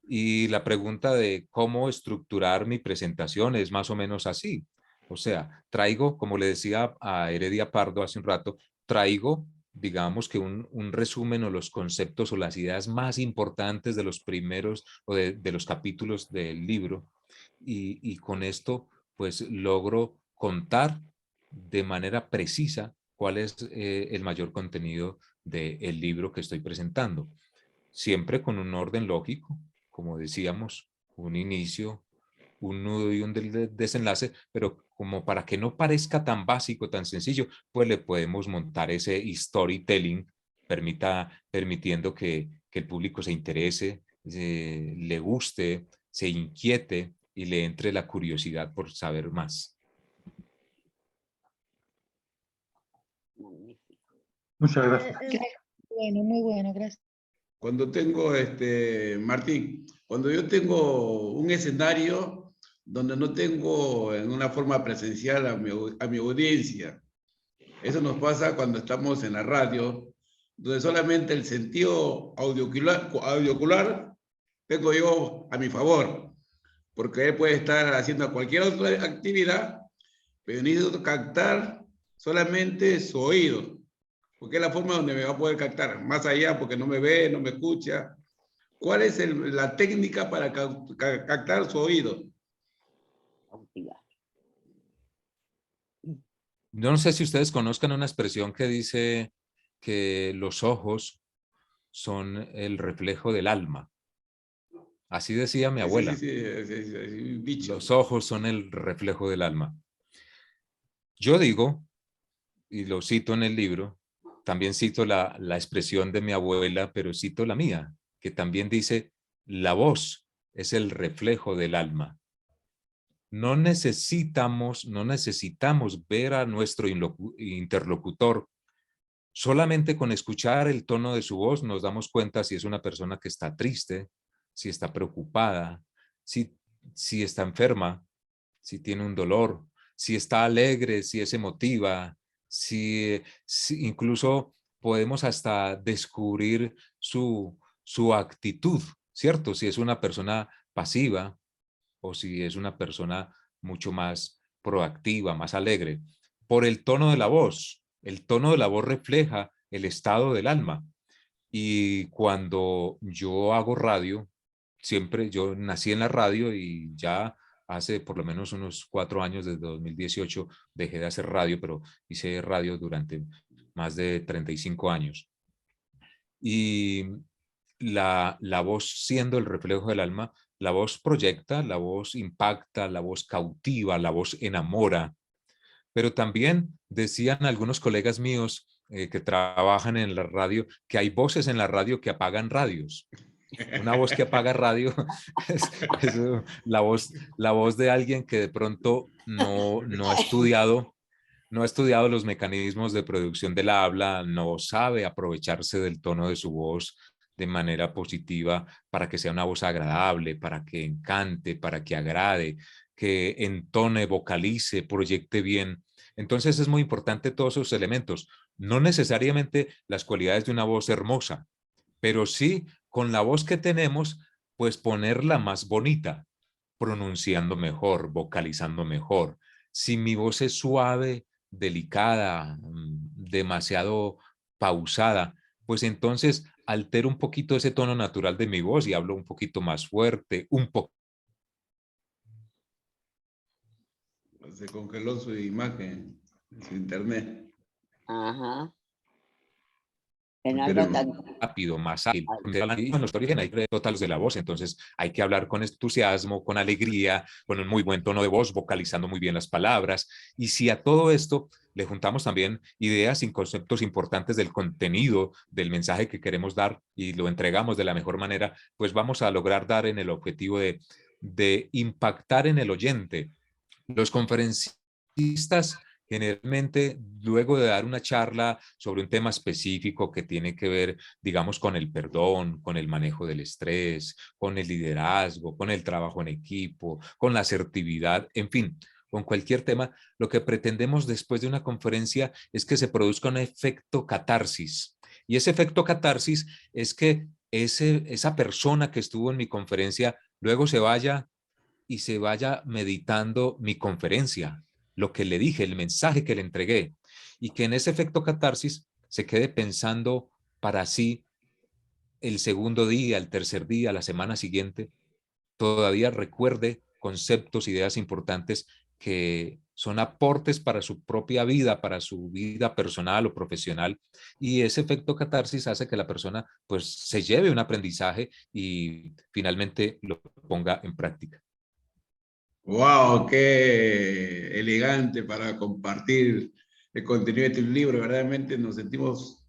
Y la pregunta de cómo estructurar mi presentación es más o menos así. O sea, traigo, como le decía a Heredia Pardo hace un rato, traigo, digamos que un resumen o los conceptos o las ideas más importantes de los primeros o de los capítulos del libro. Y con esto, pues logro contar de manera precisa cuál es el mayor contenido del libro que estoy presentando. Siempre con un orden lógico, como decíamos, un inicio, un nudo y un desenlace, pero como para que no parezca tan básico, tan sencillo, pues le podemos montar ese storytelling, permitiendo que el público se interese, le guste, se inquiete y le entre la curiosidad por saber más. Muchas gracias. Bueno, muy bueno, gracias. Cuando tengo, Martín, cuando yo tengo un escenario donde no tengo en una forma presencial a mi audiencia, eso nos pasa cuando estamos en la radio, donde solamente el sentido audiocular tengo yo a mi favor, porque él puede estar haciendo cualquier otra actividad, pero necesito captar solamente su oído, porque es la forma donde me va a poder captar, más allá porque no me ve, no me escucha. ¿Cuál es la técnica para captar su oído? Yo no sé si ustedes conozcan una expresión que dice que los ojos son el reflejo del alma. Así decía mi abuela. Sí, dicho. Los ojos son el reflejo del alma. Yo digo, y lo cito en el libro, también cito la expresión de mi abuela, pero cito la mía, que también dice, la voz es el reflejo del alma. No necesitamos ver a nuestro interlocutor. Solamente con escuchar el tono de su voz nos damos cuenta si es una persona que está triste, si está preocupada, si está enferma, si tiene un dolor, si está alegre, si es emotiva, si incluso podemos hasta descubrir su actitud, ¿cierto? Si es una persona pasiva o si es una persona mucho más proactiva, más alegre, por el tono de la voz. El tono de la voz refleja el estado del alma. Y cuando yo hago radio, siempre yo nací en la radio y ya hace por lo menos unos 4 años, desde 2018, dejé de hacer radio, pero hice radio durante más de 35 años. Y la voz siendo el reflejo del alma, la voz proyecta, la voz impacta, la voz cautiva, la voz enamora. Pero también decían algunos colegas míos que trabajan en la radio que hay voces en la radio que apagan radios. Una voz que apaga radio es la voz de alguien que de pronto no ha estudiado los mecanismos de producción del habla, no sabe aprovecharse del tono de su voz de manera positiva para que sea una voz agradable, para que encante, para que agrade, que entone, vocalice, proyecte bien. Entonces es muy importante todos esos elementos. No necesariamente las cualidades de una voz hermosa, pero sí con la voz que tenemos, pues ponerla más bonita, pronunciando mejor, vocalizando mejor. Si mi voz es suave, delicada, demasiado pausada, pues entonces altero un poquito ese tono natural de mi voz y hablo un poquito más fuerte, un poco. Se congeló su imagen, su internet. Ajá. En algo tan... rápido, más ágil. En los origen hay total de la voz, entonces hay que hablar con entusiasmo, con alegría, con un muy buen tono de voz, vocalizando muy bien las palabras. Y si a todo esto le juntamos también ideas y conceptos importantes del contenido, del mensaje que queremos dar y lo entregamos de la mejor manera, pues vamos a lograr dar en el objetivo de impactar en el oyente. Los conferencistas generalmente, luego de dar una charla sobre un tema específico que tiene que ver, digamos, con el perdón, con el manejo del estrés, con el liderazgo, con el trabajo en equipo, con la asertividad, en fin, con cualquier tema, lo que pretendemos después de una conferencia es que se produzca un efecto catarsis. Y ese efecto catarsis es que esa persona que estuvo en mi conferencia luego se vaya meditando mi conferencia, lo que le dije, el mensaje que le entregué, y que en ese efecto catarsis se quede pensando para sí el segundo día, el tercer día, la semana siguiente, todavía recuerde conceptos, ideas importantes que son aportes para su propia vida, para su vida personal o profesional, y ese efecto catarsis hace que la persona pues se lleve un aprendizaje y finalmente lo ponga en práctica. ¡Wow! ¡Qué elegante para compartir el contenido de tu libro! Verdaderamente nos sentimos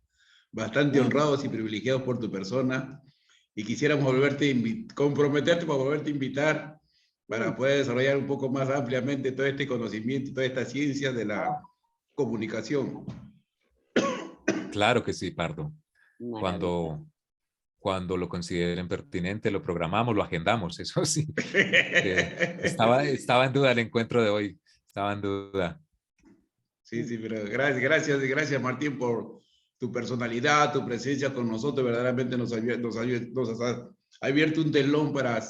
bastante honrados y privilegiados por tu persona y quisiéramos comprometerte para volverte a invitar para poder desarrollar un poco más ampliamente todo este conocimiento y toda esta ciencia de la comunicación. Claro que sí, Pardo. Maravilloso. Cuando lo consideren pertinente, lo programamos, lo agendamos, eso sí. Estaba en duda el encuentro de hoy, estaba en duda. Sí, sí, pero gracias Martín por tu personalidad, tu presencia con nosotros, verdaderamente nos has abierto un telón para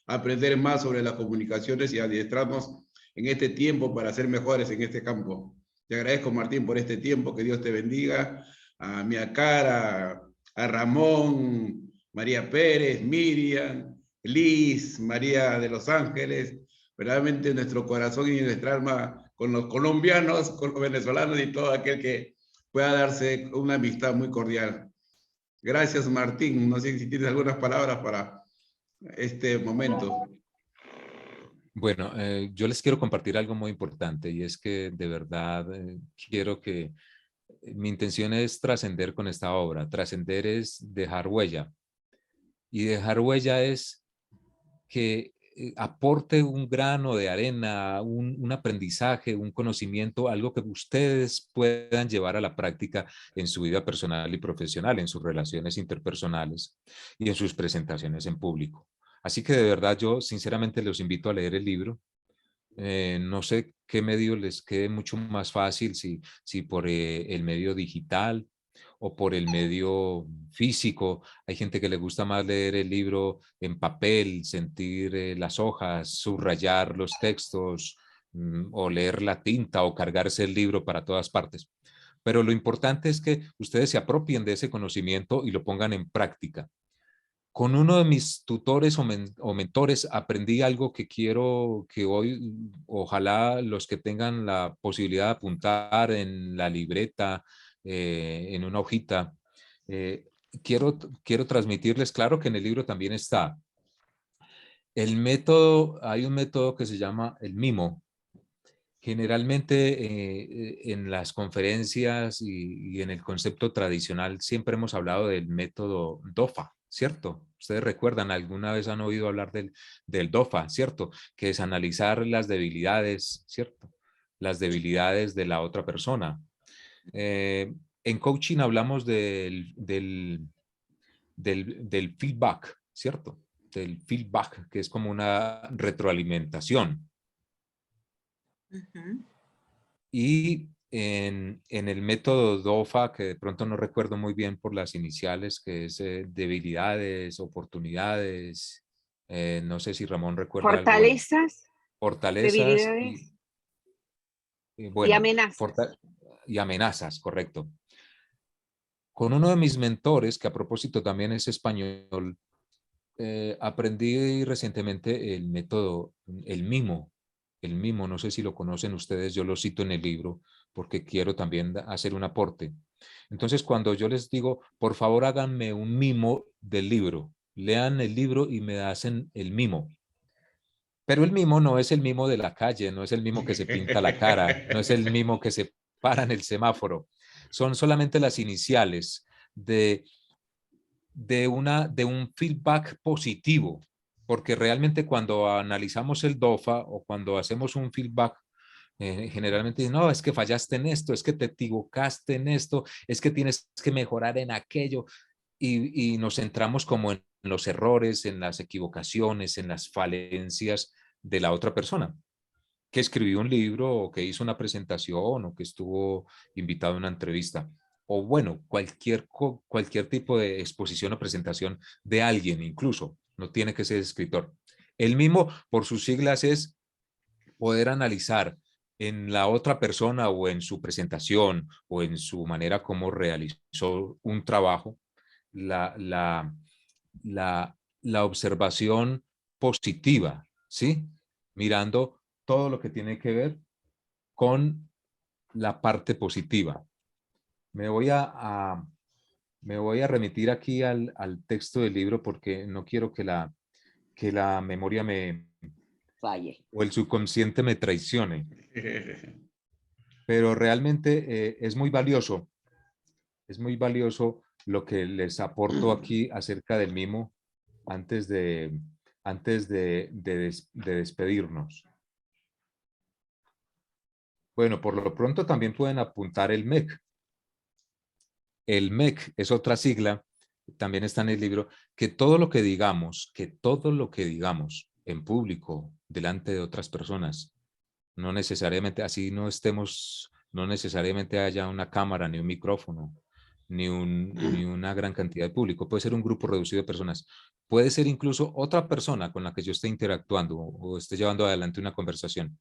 aprender más sobre las comunicaciones y adiestrarnos en este tiempo para ser mejores en este campo. Te agradezco, Martín, por este tiempo, que Dios te bendiga, a Miacara, a Ramón, María Pérez, Miriam, Liz, María de Los Ángeles, verdaderamente nuestro corazón y nuestra alma con los colombianos, con los venezolanos y todo aquel que pueda darse una amistad muy cordial. Gracias, Martín. No sé si tienes algunas palabras para este momento. Bueno, yo les quiero compartir algo muy importante y es que de verdad quiero que mi intención es trascender con esta obra. Trascender es dejar huella. Y dejar huella es que aporte un grano de arena, un aprendizaje, un conocimiento, algo que ustedes puedan llevar a la práctica en su vida personal y profesional, en sus relaciones interpersonales y en sus presentaciones en público. Así que de verdad yo sinceramente los invito a leer el libro. No sé qué medio les quede mucho más fácil, si por el medio digital o por el medio físico. Hay gente que le gusta más leer el libro en papel, sentir las hojas, subrayar los textos, o leer la tinta o cargarse el libro para todas partes. Pero lo importante es que ustedes se apropien de ese conocimiento y lo pongan en práctica. Con uno de mis tutores o mentores aprendí algo que quiero que hoy, ojalá los que tengan la posibilidad de apuntar en la libreta, en una hojita, quiero transmitirles, claro que en el libro también está el método. Hay un método que se llama el mimo. Generalmente en las conferencias y en el concepto tradicional siempre hemos hablado del método DOFA, ¿cierto? Ustedes recuerdan, alguna vez han oído hablar del DOFA, ¿cierto? Que es analizar las debilidades, ¿cierto? Las debilidades de la otra persona. En coaching hablamos del feedback, ¿cierto? Del feedback, que es como una retroalimentación. Y en el método DOFA, que de pronto no recuerdo muy bien por las iniciales, que es debilidades, oportunidades, no sé si Ramón recuerda Fortalezas, algo. Fortalezas debilidades bueno, y amenazas. Y amenazas, correcto. Con uno de mis mentores, que a propósito también es español, aprendí recientemente el método, el mimo. El mimo, no sé si lo conocen ustedes, yo lo cito en el libro porque quiero también hacer un aporte. Entonces, cuando yo les digo, por favor háganme un mimo del libro, lean el libro y me hacen el mimo. Pero el mimo no es el mimo de la calle, no es el mimo que se pinta la cara, no es el mimo que se para en el semáforo. Son solamente las iniciales de un feedback positivo, porque realmente cuando analizamos el DOFA o cuando hacemos un feedback, generalmente no, es que fallaste en esto, es que te equivocaste en esto, es que tienes que mejorar en aquello, y nos centramos como en los errores, en las equivocaciones, en las falencias de la otra persona, que escribió un libro o que hizo una presentación o que estuvo invitado a una entrevista, o bueno, cualquier tipo de exposición o presentación de alguien, incluso, no tiene que ser escritor. El mismo, por sus siglas, es poder analizar en la otra persona o en su presentación o en su manera como realizó un trabajo, la observación positiva, ¿sí? Mirando todo lo que tiene que ver con la parte positiva. Me voy a remitir aquí al texto del libro porque no quiero que la memoria me falle o el subconsciente me traicione. Pero realmente es muy valioso lo que les aporto aquí acerca del mimo antes de despedirnos. Bueno, por lo pronto también pueden apuntar el MEC. El MEC es otra sigla, también está en el libro, que todo lo que digamos en público, delante de otras personas, no necesariamente, así no necesariamente haya una cámara, ni un micrófono, ni una gran cantidad de público. Puede ser un grupo reducido de personas. Puede ser incluso otra persona con la que yo esté interactuando o esté llevando adelante una conversación.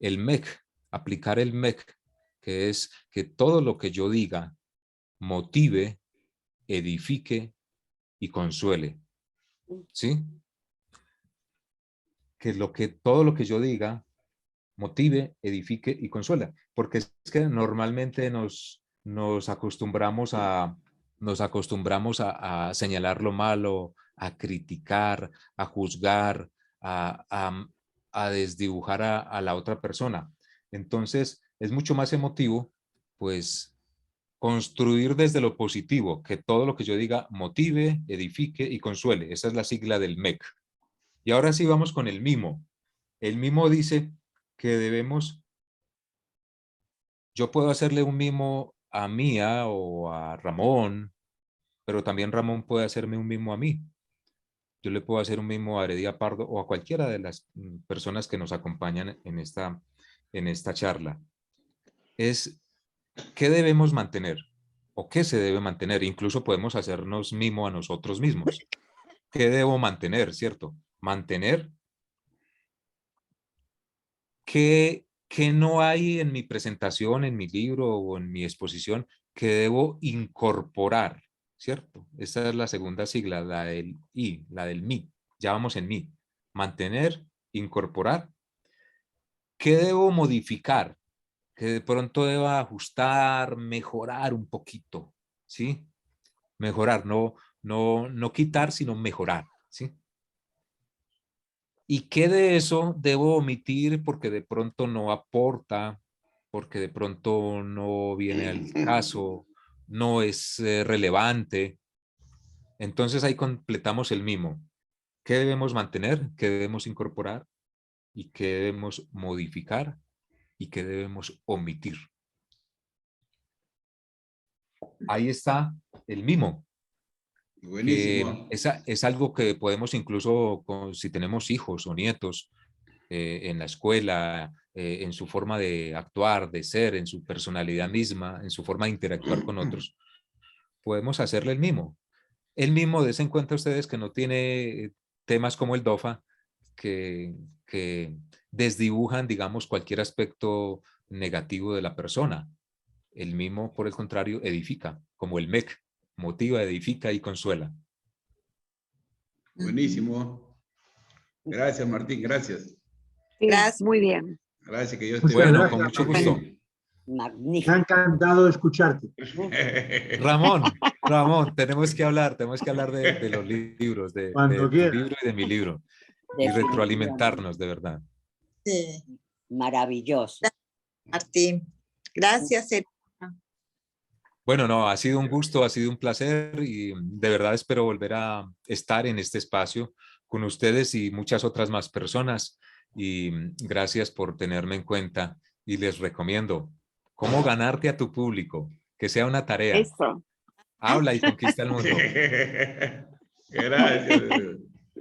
El MEC, aplicar el MEC, que es que todo lo que yo diga motive, edifique y consuele. ¿Sí? Todo lo que yo diga motive, edifique y consuela. Porque es que normalmente nos acostumbramos a señalar lo malo, a criticar, a juzgar, a desdibujar a la otra persona. Entonces, es mucho más emotivo, pues, construir desde lo positivo, que todo lo que yo diga motive, edifique y consuele. Esa es la sigla del MEC. Y ahora sí vamos con el mimo. El mimo dice que yo puedo hacerle un mimo a Mía o a Ramón, pero también Ramón puede hacerme un mimo a mí. Yo le puedo hacer un mimo a Heredia Pardo o a cualquiera de las personas que nos acompañan en esta charla. Es ¿qué debemos mantener? ¿O qué se debe mantener? Incluso podemos hacernos mimo a nosotros mismos. ¿Qué debo mantener, cierto? Mantener ¿qué no hay en mi presentación, en mi libro o en mi exposición que debo incorporar, ¿cierto? Esa es la segunda sigla, la del I, la del mi. Ya vamos en mi. Mantener, incorporar. ¿Qué debo modificar? Que de pronto deba ajustar, mejorar un poquito, ¿sí? Mejorar, no quitar, sino mejorar, ¿sí? ¿Y qué de eso debo omitir porque de pronto no aporta, porque de pronto no viene al caso, no es relevante? Entonces ahí completamos el mimo. ¿Qué debemos mantener? ¿Qué debemos incorporar? ¿Y qué debemos modificar? ¿Y qué debemos omitir? Ahí está el mimo. Buenísimo. Es algo que podemos incluso, si tenemos hijos o nietos, en la escuela, en su forma de actuar, de ser, en su personalidad misma, en su forma de interactuar con otros, podemos hacerle el mimo. El mimo, des en cuenta ustedes que no tiene temas como el DOFA, que desdibujan, digamos, cualquier aspecto negativo de la persona. El mimo, por el contrario, edifica, como el MEC, motiva, edifica y consuela. Buenísimo. Gracias, Martín, gracias. Sí, Gracias. muy bien. Gracias, que Dios te Muchas Bueno, bendiga. con gracias, mucho gusto. Martín. Me ha Magnífico. encantado escucharte. Ramón, tenemos que hablar de los libros, de Cuando tu quieras. libro y de mi libro, y Definitivamente. retroalimentarnos, de verdad. Sí, Maravilloso. Martín. Gracias. Bueno, no, ha sido un gusto, ha sido un placer y de verdad espero volver a estar en este espacio con ustedes y muchas otras más personas. Y gracias por tenerme en cuenta y les recomiendo cómo ganarte a tu público, que sea una tarea. Eso. Habla y conquista el mundo. Gracias.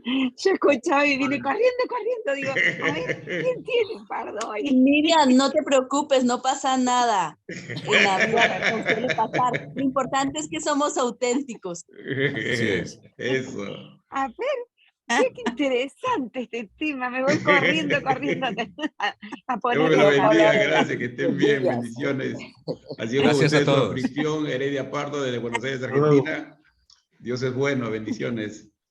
Yo escuchaba y vine corriendo, digo, a ver, ¿quién tiene Pardo hoy? Miriam, no te preocupes, no pasa nada. En la vida nos suele pasar. Lo importante es que somos auténticos. Así es. Eso. A ver, qué interesante este tema, me voy corriendo a Dios poner me lo bendiga, palabras. gracias, que estén bien, bendiciones. Ha sido con Gracias a ustedes su todos. anfitrión, Heredia Pardo, desde Buenos Aires, Hasta luego. Argentina. Dios es bueno, bendiciones.